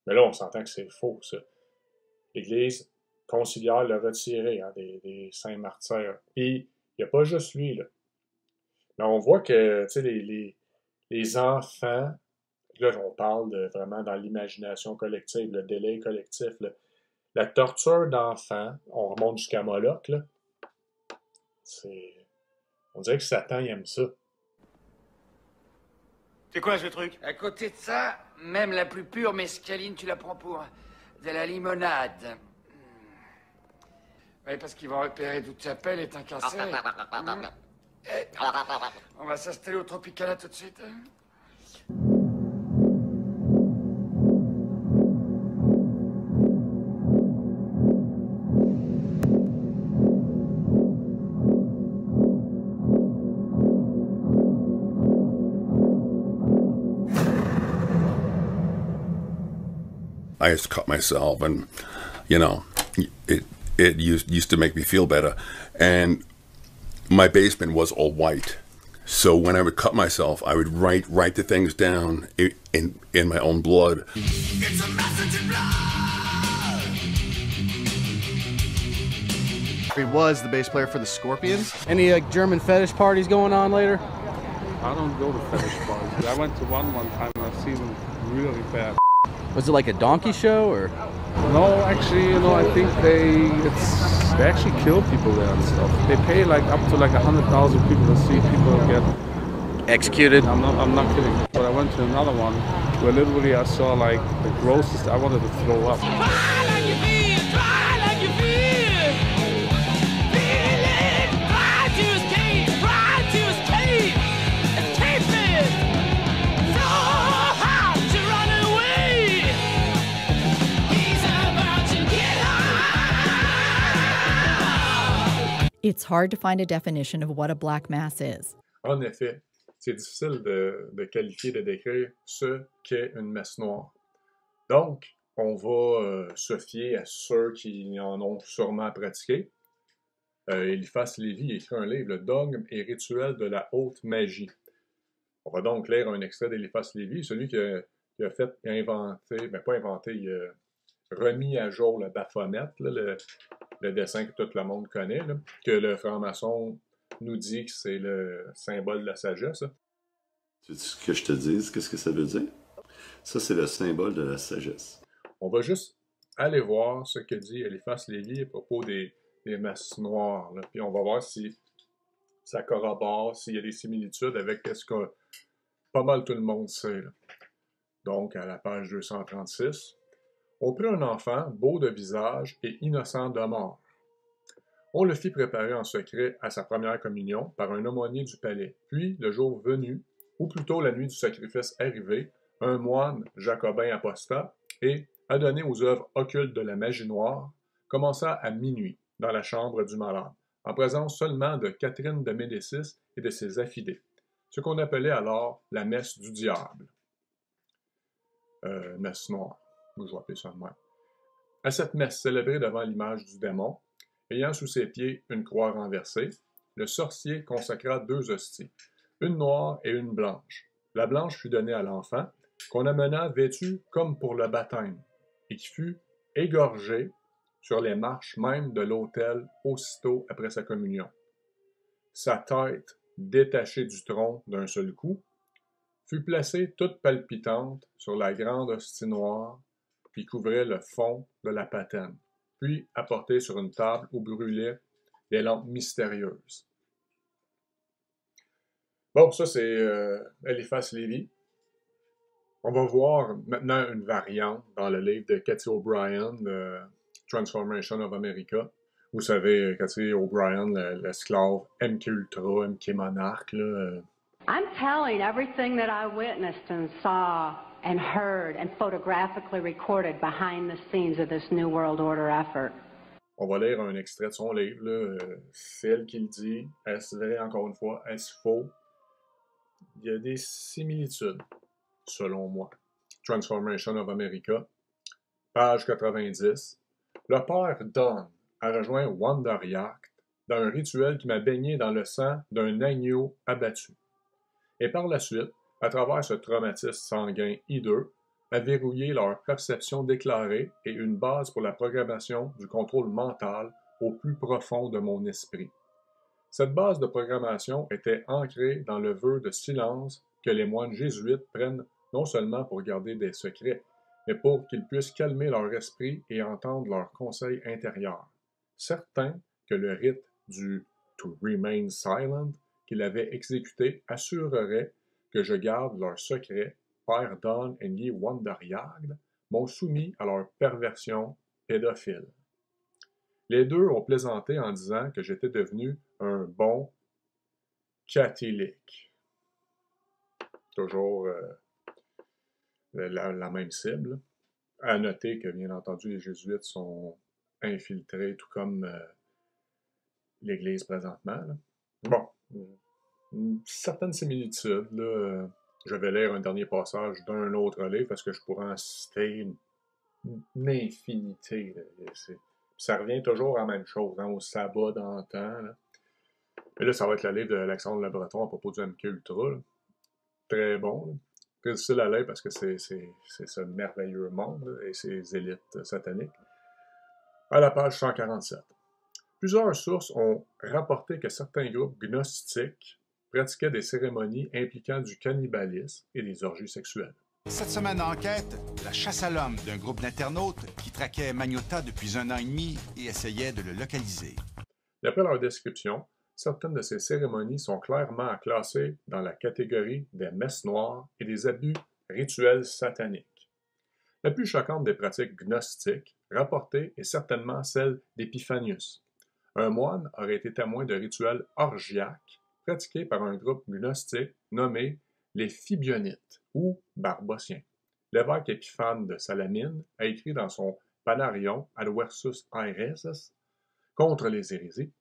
Mais là, on s'entend que c'est faux, ça. L'Église conciliaire l'a retiré des saints martyrs. Puis, il n'y a pas juste lui, là. Mais on voit que, tu sais, les enfants, là, on parle vraiment dans l'imagination collective, le délai collectif, là. La torture d'enfants, on remonte jusqu'à Moloch, là. On dirait que Satan, il aime ça. C'est quoi ce truc? À côté de ça, même la plus pure mescaline, tu la prends pour de la limonade. Oui, parce qu'il va repérer d'où tu appelles et t'incasser. On va s'installer au Tropicana tout de suite. I used to cut myself, and you know, it used to make me feel better. And my basement was all white, so when I would cut myself, I would write the things down in my own blood. It's a message in blood. He was the bass player for the Scorpions. Any German fetish parties going on later? I don't go to fetish parties. I went to one time and I've seen them really bad. Was it like a donkey show or? No, actually, you know, I think they actually kill people there and stuff. They pay like up to like 100,000 people to see people get executed. I'm not kidding. But I went to another one where literally I saw like the grossest. I wanted to throw up. It's hard to find a definition of what a black mass is. En effet, c'est difficile de qualifier, de décrire ce qu'est une messe noire. Donc, on va se fier à ceux qui en ont sûrement pratiqué. Eliphas Lévy écrit un livre, Le dogme et rituel de la haute magie. On va donc lire un extrait d'Eliphas Lévy, celui qui a inventé, ben pas inventé, il a remis à jour le Baphomet, là, le dessin que tout le monde connaît, là, que le franc-maçon nous dit que c'est le symbole de la sagesse. Tu veux que je te dise qu'est-ce que ça veut dire? Ça, c'est le symbole de la sagesse. On va juste aller voir ce que dit Eliphas Lévy à propos des messes noires, là. Puis on va voir si ça corrobore, s'il y a des similitudes avec ce que pas mal tout le monde sait, là. Donc, à la page 236, on prit un enfant, beau de visage et innocent de mort. On le fit préparer en secret à sa première communion par un aumônier du palais. Puis, le jour venu, ou plutôt la nuit du sacrifice arrivée, un moine jacobin apostat et, adonné aux œuvres occultes de la magie noire, commença à minuit dans la chambre du malade, en présence seulement de Catherine de Médicis et de ses affidés, ce qu'on appelait alors la messe du diable. Messe noire. Je vais appeler ça de même. À cette messe célébrée devant l'image du démon, ayant sous ses pieds une croix renversée, le sorcier consacra 2 hosties, une noire et une blanche. La blanche fut donnée à l'enfant, qu'on amena vêtu comme pour le baptême, et qui fut égorgé sur les marches même de l'autel aussitôt après sa communion. Sa tête, détachée du tronc d'un seul coup, fut placée toute palpitante sur la grande hostie noire qui couvrait le fond de la patène, puis apportée sur une table où brûlaient des lampes mystérieuses. Bon, ça c'est Eliphas Lévy. On va voir maintenant une variante dans le livre de Cathy O'Brien, Transformation of America. Vous savez, Cathy O'Brien, l'esclave MK Ultra, MK Monarch, là. I'm telling everything that I witnessed and saw and heard and photographically recorded behind the scenes of this New World Order effort. On va lire un extrait de son livre, là. C'est elle qui le dit. Est-ce vrai, encore une fois? Est-ce faux? Il y a des similitudes, selon moi. Transformation of America, page 90. Le père Don a rejoint Wandariacht dans un rituel qui m'a baigné dans le sang d'un agneau abattu. Et par la suite, à travers ce traumatisme sanguin hideux, a verrouillé leur perception déclarée et une base pour la programmation du contrôle mental au plus profond de mon esprit. Cette base de programmation était ancrée dans le vœu de silence que les moines jésuites prennent non seulement pour garder des secrets, mais pour qu'ils puissent calmer leur esprit et entendre leurs conseils intérieurs. Certains que le rite du « to remain silent » qu'il avait exécuté assurerait que je garde leurs secrets, Père Don et Guy Wandariag m'ont soumis à leur perversion pédophile. Les deux ont plaisanté en disant que j'étais devenu un bon catholique. Toujours la même cible. À noter que, bien entendu, les jésuites sont infiltrés, tout comme l'Église présentement. Là. Bon, certaines similitudes. Là, je vais lire un dernier passage d'un autre livre parce que je pourrais en citer une infinité. Là. Ça revient toujours à la même chose, hein, au sabbat d'antan. Là. Et là, ça va être le livre d'Alexandre Le Breton à propos du MK Ultra. Là. Très bon. Là. Très difficile à lire parce que c'est ce merveilleux monde là, et ses élites sataniques. À la page 147. Plusieurs sources ont rapporté que certains groupes gnostiques pratiquaient des cérémonies impliquant du cannibalisme et des orgies sexuelles. Cette semaine d'enquête, la chasse à l'homme d'un groupe d'internautes qui traquait Magnota depuis 1 an et demi et essayait de le localiser. D'après leur description, certaines de ces cérémonies sont clairement classées dans la catégorie des messes noires et des abus rituels sataniques. La plus choquante des pratiques gnostiques rapportée est certainement celle d'Epiphanius. Un moine aurait été témoin de rituels orgiaques pratiqués par un groupe gnostique nommé les Fibionites ou Barbossiens. L'évêque Épiphane de Salamine a écrit dans son Panarion Adversus Aereses contre les hérésies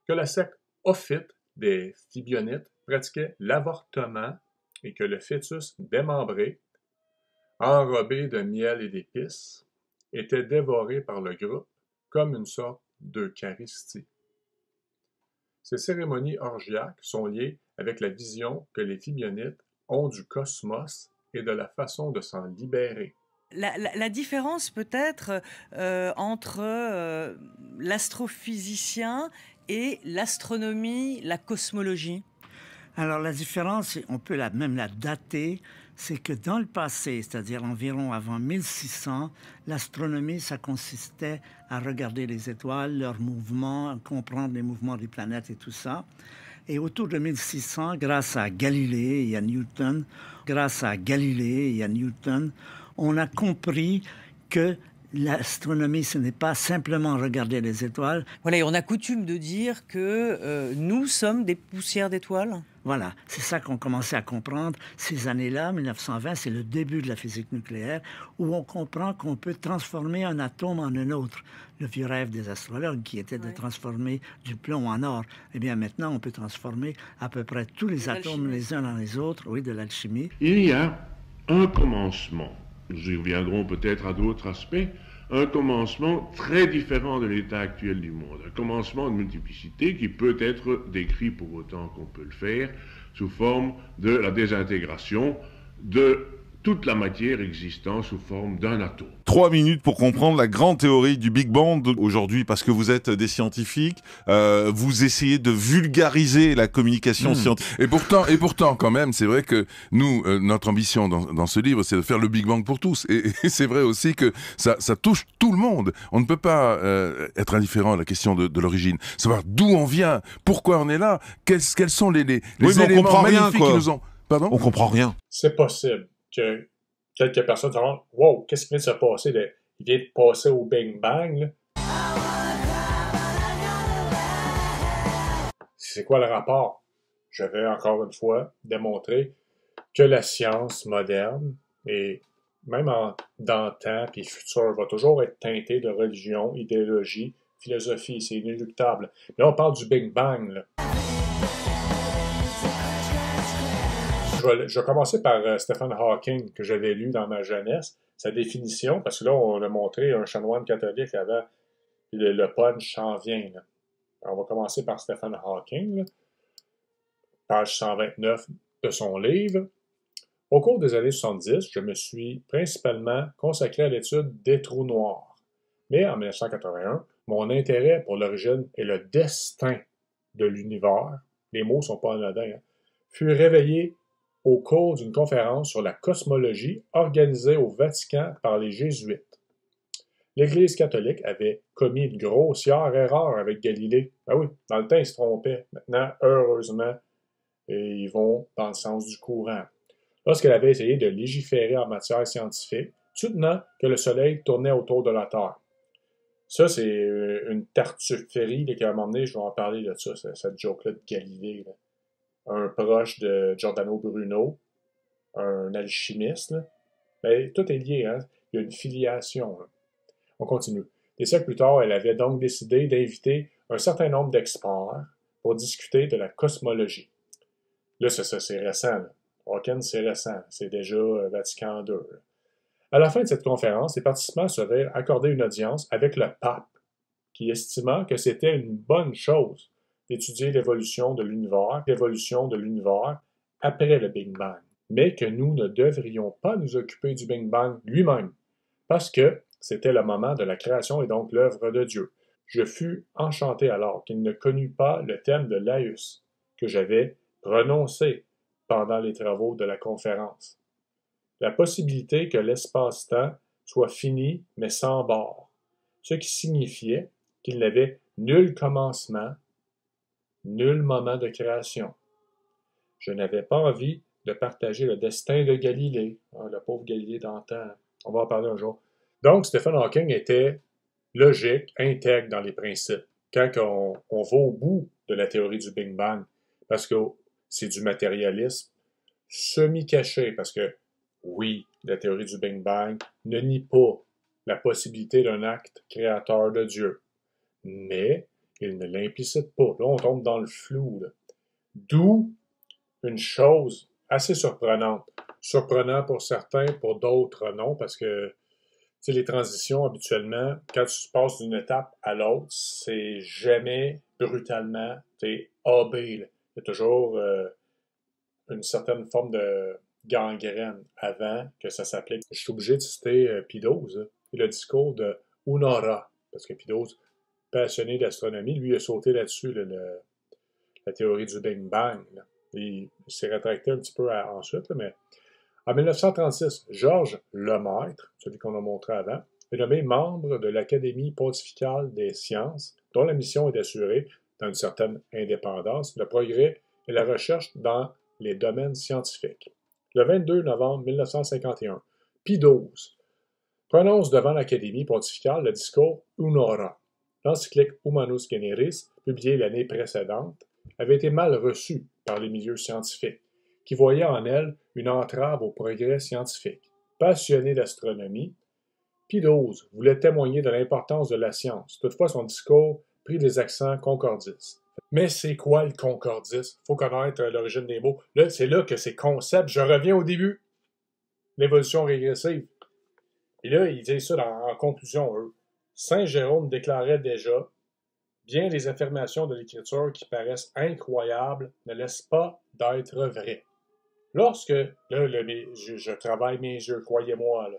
que la secte ophite des Fibionites pratiquait l'avortement et que le fœtus démembré, enrobé de miel et d'épices, était dévoré par le groupe comme une sorte d'eucharistie. Ces cérémonies orgiaques sont liées avec la vision que les Fibionites ont du cosmos et de la façon de s'en libérer. La différence peut-être entre l'astrophysicien et l'astronomie, la cosmologie. Alors la différence, on peut même la dater, c'est que dans le passé, c'est-à-dire environ avant 1600, l'astronomie, ça consistait à regarder les étoiles, leurs mouvements, comprendre les mouvements des planètes et tout ça. Et autour de 1600, grâce à Galilée et à Newton, on a compris que l'astronomie, ce n'est pas simplement regarder les étoiles. Voilà, et on a coutume de dire que nous sommes des poussières d'étoiles. Voilà, c'est ça qu'on commençait à comprendre. Ces années-là, 1920, c'est le début de la physique nucléaire, où on comprend qu'on peut transformer un atome en un autre. Le vieux rêve des astrologues qui était de transformer du plomb en or. Eh bien, maintenant, on peut transformer à peu près tous les atomes les uns dans les autres, oui, de l'alchimie. Il y a un commencement. Nous y reviendrons peut-être à d'autres aspects, un commencement très différent de l'état actuel du monde, un commencement de multiplicité qui peut être décrit pour autant qu'on peut le faire sous forme de la désintégration de toute la matière existant sous forme d'un atome. 3 minutes pour comprendre la grande théorie du Big Bang aujourd'hui, parce que vous êtes des scientifiques, vous essayez de vulgariser la communication scientifique. Et pourtant, quand même, c'est vrai que nous, notre ambition dans ce livre, c'est de faire le Big Bang pour tous. Et c'est vrai aussi que ça touche tout le monde. On ne peut pas être indifférent à la question de l'origine. Savoir d'où on vient, pourquoi on est là, quels sont les éléments magnifiques qui nous ont... Pardon ? On comprend rien. C'est possible que quelques personnes se disent « Wow, qu'est-ce qui vient de se passer? Il vient de passer au Big Bang. » là. C'est quoi le rapport? Je vais encore une fois démontrer que la science moderne, et même dans le temps et futur, va toujours être teintée de religion, idéologie, philosophie, c'est inéluctable. Mais là, on parle du Big Bang, là. Je vais commencer par Stephen Hawking, que j'avais lu dans ma jeunesse, sa définition, parce que là, on a montré un chanoine catholique avant, le punch s'en vient, là. On va commencer par Stephen Hawking, là, page 129 de son livre. Au cours des années 70, je me suis principalement consacré à l'étude des trous noirs. Mais en 1981, mon intérêt pour l'origine et le destin de l'univers, les mots ne sont pas anodins, hein, fut réveillé au cours d'une conférence sur la cosmologie organisée au Vatican par les Jésuites. L'Église catholique avait commis une grossière erreur avec Galilée. Ben oui, dans le temps, ils se trompaient. Maintenant, heureusement, ils vont dans le sens du courant. Lorsqu'elle avait essayé de légiférer en matière scientifique, soutenant que le Soleil tournait autour de la Terre. Ça, c'est une tartufferie, qu'à un moment donné, je vais en parler de ça, cette joke-là de Galilée, là. Un proche de Giordano Bruno, un alchimiste. Là. Mais tout est lié, hein? Il y a une filiation. Là. On continue. Des siècles plus tard, elle avait donc décidé d'inviter un certain nombre d'experts pour discuter de la cosmologie. Là, c'est récent. Là. Hawking, c'est récent. C'est déjà Vatican II. Là. À la fin de cette conférence, les participants se verrent accorder une audience avec le pape, qui estima que c'était une bonne chose d'étudier l'évolution de l'univers après le Big Bang, mais que nous ne devrions pas nous occuper du Big Bang lui-même, parce que c'était le moment de la création et donc l'œuvre de Dieu. Je fus enchanté alors qu'il ne connut pas le thème de Laïus, que j'avais prononcé pendant les travaux de la conférence. La possibilité que l'espace-temps soit fini mais sans bord, ce qui signifiait qu'il n'avait nul commencement, nul moment de création. Je n'avais pas envie de partager le destin de Galilée, le pauvre Galilée d'antan. On va en parler un jour. Donc, Stephen Hawking était logique, intègre dans les principes. Quand on va au bout de la théorie du Big Bang, parce que c'est du matérialisme semi-caché, parce que, oui, la théorie du Big Bang ne nie pas la possibilité d'un acte créateur de Dieu, mais il ne l'implicite pas. Là, on tombe dans le flou. Là. D'où une chose assez surprenante. Surprenant pour certains, pour d'autres non, parce que les transitions, habituellement, quand tu passes d'une étape à l'autre, c'est jamais brutalement AB. Il y a toujours une certaine forme de gangrène avant que ça s'applique. Je suis obligé de citer Pedouse et le discours de Unora, parce que Pedouse, passionné d'astronomie, lui a sauté là-dessus, la théorie du Big Bang. Là. Il s'est rétracté un petit peu ensuite, là, mais en 1936, Georges Lemaître, celui qu'on a montré avant, est nommé membre de l'Académie pontificale des sciences, dont la mission est d'assurer, dans une certaine indépendance, le progrès et la recherche dans les domaines scientifiques. Le 22 novembre 1951, Pie XII prononce devant l'Académie pontificale le discours Unora. L'encyclique Humanus Generis, publiée l'année précédente, avait été mal reçue par les milieux scientifiques, qui voyaient en elle une entrave au progrès scientifique. Passionné d'astronomie, Pie XII voulait témoigner de l'importance de la science. Toutefois, son discours prit des accents concordistes. Mais c'est quoi le concordisme? Il faut connaître l'origine des mots. Là, c'est là que ces concepts, je reviens au début, l'évolution régressive. Et là, ils disent ça en conclusion, eux. Saint Jérôme déclarait déjà « Bien les affirmations de l'Écriture qui paraissent incroyables ne laissent pas d'être vraies. » Lorsque, là, je travaille mes yeux, croyez-moi, là.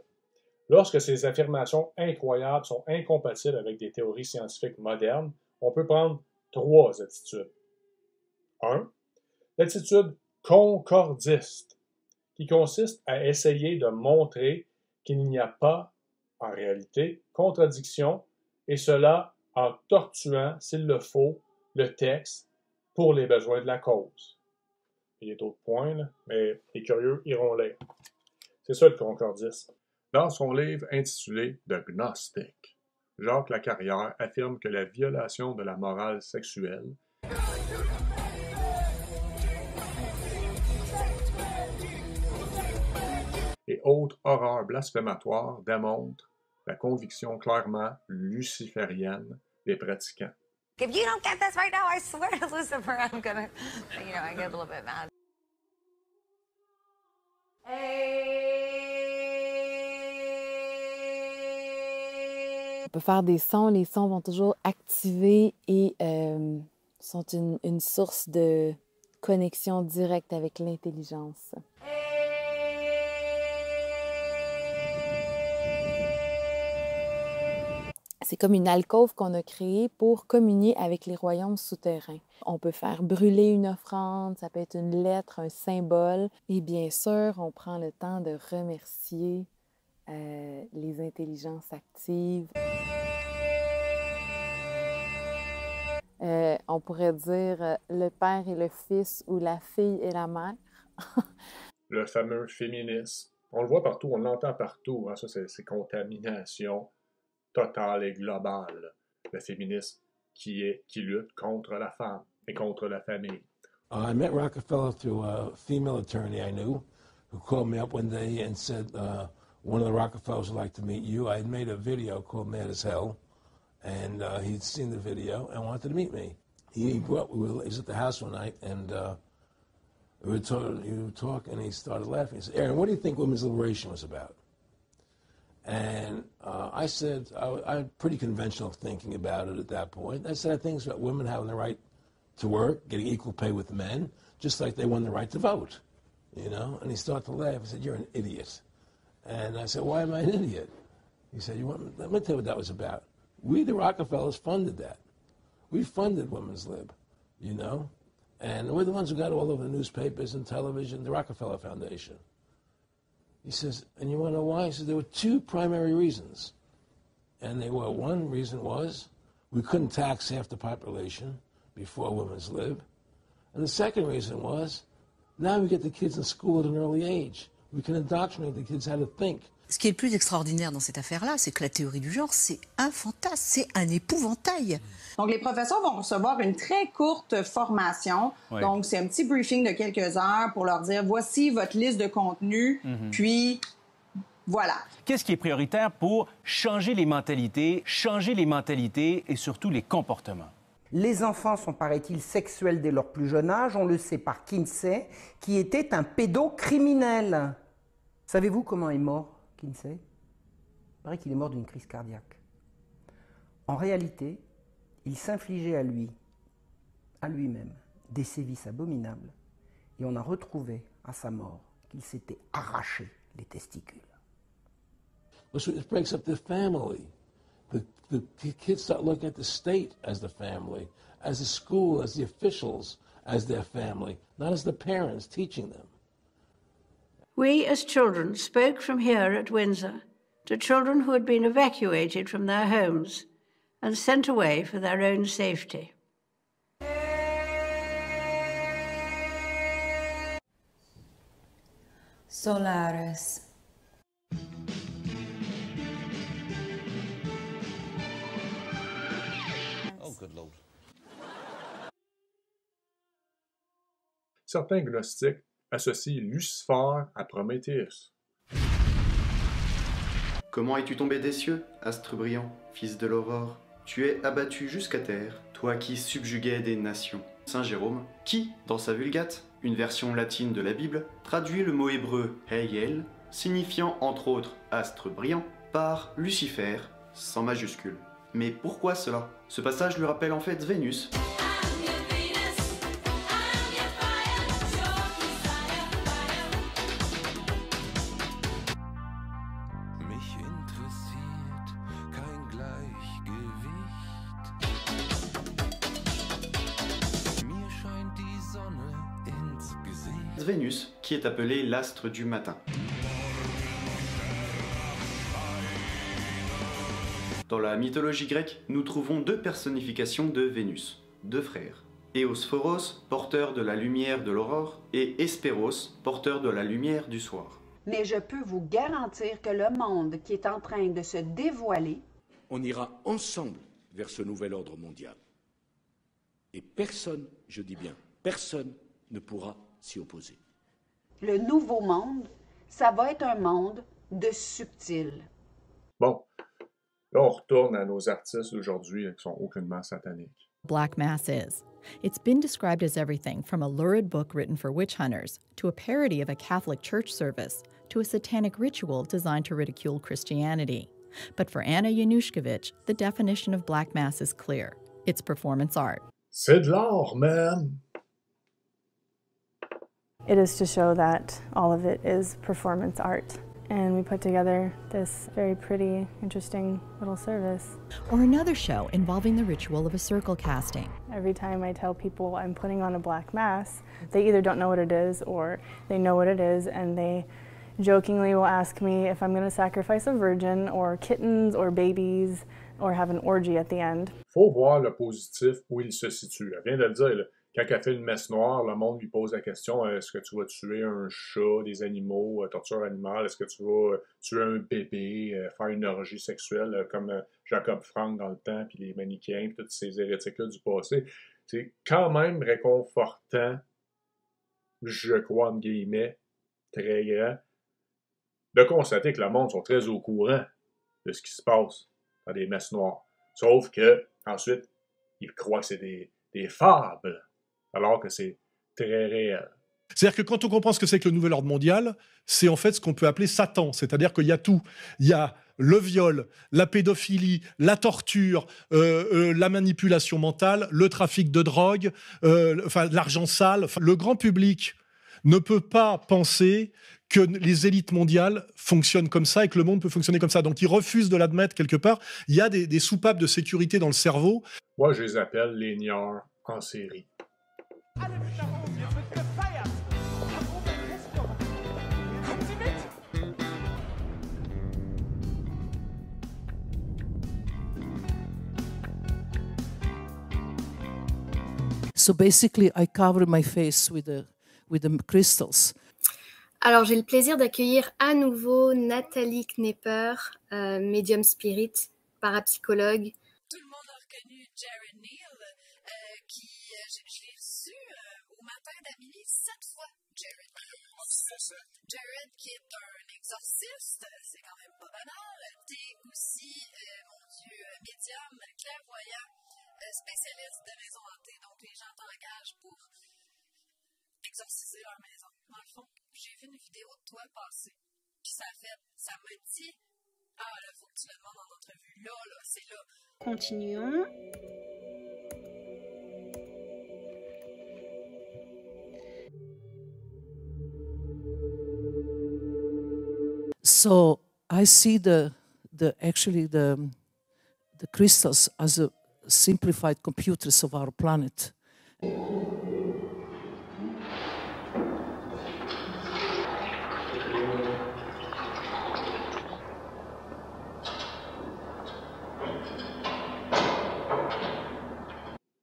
Lorsque ces affirmations incroyables sont incompatibles avec des théories scientifiques modernes, on peut prendre 3 attitudes. 1. L'attitude concordiste, qui consiste à essayer de montrer qu'il n'y a pas, en réalité, contradiction, et cela en tortuant, s'il le faut, le texte pour les besoins de la cause. Il y a d'autres points, là, mais les curieux iront lire. C'est ça le concordisme. Dans son livre intitulé « The Gnostic », Jacques Lacarrière affirme que la violation de la morale sexuelle et autres horreurs blasphématoires démontrent la conviction clairement luciférienne les pratiquants. If you don't get this right now, I swear to Lucifer, I'm gonna, I get a little bit mad. On peut faire des sons, les sons vont toujours activer et sont une source de connexion directe avec l'intelligence. C'est comme une alcôve qu'on a créée pour communier avec les royaumes souterrains. On peut faire brûler une offrande, ça peut être une lettre, un symbole. Et bien sûr, on prend le temps de remercier les intelligences actives. On pourrait dire le père et le fils ou la fille et la mère. Le fameux féminisme. On le voit partout, on l'entend partout. Hein, ça, c'est contamination totale et globale. Le féminisme qui lutte contre la femme et contre la famille. I met Rockefeller through a female attorney I knew who called me up one day and said, one of the Rockefellers would like to meet you. I had made a video called Mad as Hell, and he'd seen the video and wanted to meet me. He was at the house one night, and we were talking, and he started laughing. He said, Aaron, what do you think women's liberation was about? And I said, I had pretty conventional thinking about it at that point. I said, I think it's about women having the right to work, getting equal pay with men, just like they won the right to vote, you know? And he started to laugh. He said, you're an idiot. And I said, why am I an idiot? He said, let me tell you what that was about. We, the Rockefellers, funded that. We funded Women's Lib, you know? And we're the ones who got all over the newspapers and television, the Rockefeller Foundation. He says, and you want to know why? He says, there were two primary reasons. And they were, one reason was we couldn't tax half the population before Women's Lib. And the second reason was, now we get the kids in school at an early age. We can indoctrinate the kids how to think. Ce qui est le plus extraordinaire dans cette affaire-là, c'est que la théorie du genre, c'est un fantasme, c'est un épouvantail. Donc, les professeurs vont recevoir une très courte formation. Ouais. Donc, c'est un petit briefing de quelques heures pour leur dire, voici votre liste de contenus, puis voilà. Qu'est-ce qui est prioritaire pour changer les mentalités et surtout les comportements? Les enfants sont, paraît-il, sexuels dès leur plus jeune âge. On le sait par Kinsey, qui était un pédocriminel. Savez-vous comment est mort Kinsey? Il paraît qu'il est mort d'une crise cardiaque. En réalité, il s'infligeait à lui-même, des sévices abominables, et on a retrouvé à sa mort qu'il s'était arraché les testicules. It breaks up the family. The kids start looking at the state as the family, as the school, as the officials, as their family, not as the parents teaching them. We, as children, spoke from here at Windsor to children who had been evacuated from their homes and sent away for their own safety. Solaris. Oh, good Lord. Certains gnostiques associent Lucifer à Prométhéeus. Comment es-tu tombé des cieux, astre brillant, fils de l'aurore? Tu es abattu jusqu'à terre, toi qui subjuguais des nations. Saint Jérôme, qui, dans sa Vulgate, une version latine de la Bible, traduit le mot hébreu Heyel, signifiant entre autres astre brillant, par Lucifer, sans majuscule. Mais pourquoi cela? Ce passage lui rappelle en fait Vénus. Vénus, qui est appelée l'astre du matin. Dans la mythologie grecque, nous trouvons deux personnifications de Vénus, deux frères. Eosphoros, porteur de la lumière de l'aurore, et Hespéros, porteur de la lumière du soir. Mais je peux vous garantir que le monde qui est en train de se dévoiler... On ira ensemble vers ce nouvel ordre mondial. Et personne, je dis bien, personne ne pourra s'y opposer. Le nouveau monde, ça va être un monde de subtil. Bon, Là, on retourne à nos artistes d'aujourd'hui qui sont aucunement sataniques. Black Mass is. It's been described as everything from a lurid book written for witch hunters, to a parody of a Catholic church service, to a satanic ritual designed to ridicule Christianity. But for Anna Januszkiewicz, the definition of Black Mass is clear. It's performance art. C'est de l'art, man! It is to show that all of it is performance art. And we put together this very pretty, interesting little service. Or another show involving the ritual of a circle casting. Every time I tell people I'm putting on a black mass, they either don't know what it is or they know what it is, and they jokingly will ask me if I'm going to sacrifice a virgin or kittens or babies or have an orgy at the end. Faut voir le positif où il se situe. Elle vient de le dire, là. Quand elle fait une messe noire, le monde lui pose la question, est-ce que tu vas tuer un chat, des animaux, torture animale, est-ce que tu vas tuer un bébé, faire une orgie sexuelle comme Jacob Frank dans le temps, puis les manichéens, puis tous ces hérétiques-là du passé. C'est quand même réconfortant, je crois, en guillemets, très grand, de constater que le monde sont très au courant de ce qui se passe dans des messes noires. Sauf que, ensuite, ils croient que c'est des fables, alors que c'est très réel. C'est-à-dire que quand on comprend ce que c'est que le nouvel ordre mondial, c'est en fait ce qu'on peut appeler Satan. C'est-à-dire qu'il y a tout. Il y a le viol, la pédophilie, la torture, la manipulation mentale, le trafic de drogue, l'argent sale. Le grand public ne peut pas penser que les élites mondiales fonctionnent comme ça et que le monde peut fonctionner comme ça. Donc ils refusent de l'admettre quelque part. Il y a des soupapes de sécurité dans le cerveau. Moi, je les appelle les niards en série. So basically, I covered my face with the crystals. Alors, j'ai le plaisir d'accueillir à nouveau Nathalie Knepper, médium spirit, parapsychologue. Tout le monde a reconnu Jared Neal, qui, je l'ai reçu au matin d'Amélie 7 fois. Jared Neal. Jared, qui est un exorciste, c'est quand même pas banal. T'es aussi, mon Dieu, médium, clairvoyant, spécialiste de maison hantée. Donc, les gens t'engagent pour exorciser leur maison. Dans le fond, j'ai vu une vidéo de toi passer. Puis ça me dit, ah là, faut que tu le demandes en entrevue. Là, c'est là. Continuons. So I see the crystals as a simplified computers of our planet.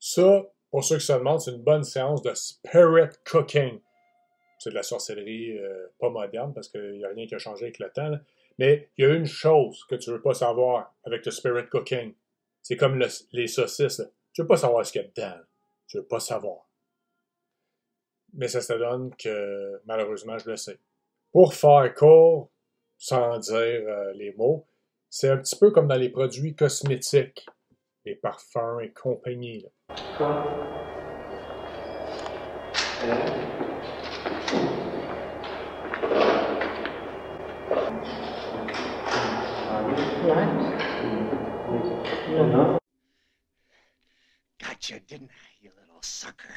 Ça, pour ceux qui se demandent, c'est une bonne séance de spirit cooking. C'est de la sorcellerie pas moderne parce qu'il n'y a rien qui a changé avec le temps. Là. Mais il y a une chose que tu ne veux pas savoir avec le spirit cooking. C'est comme les saucisses. Là. Tu ne veux pas savoir ce qu'il y a dedans. Là. Tu ne veux pas savoir. Mais ça se donne que, malheureusement, je le sais. Pour faire court, sans dire les mots, c'est un petit peu comme dans les produits cosmétiques. Les parfums et compagnie. Là. Gotcha, didn't I, you little sucker?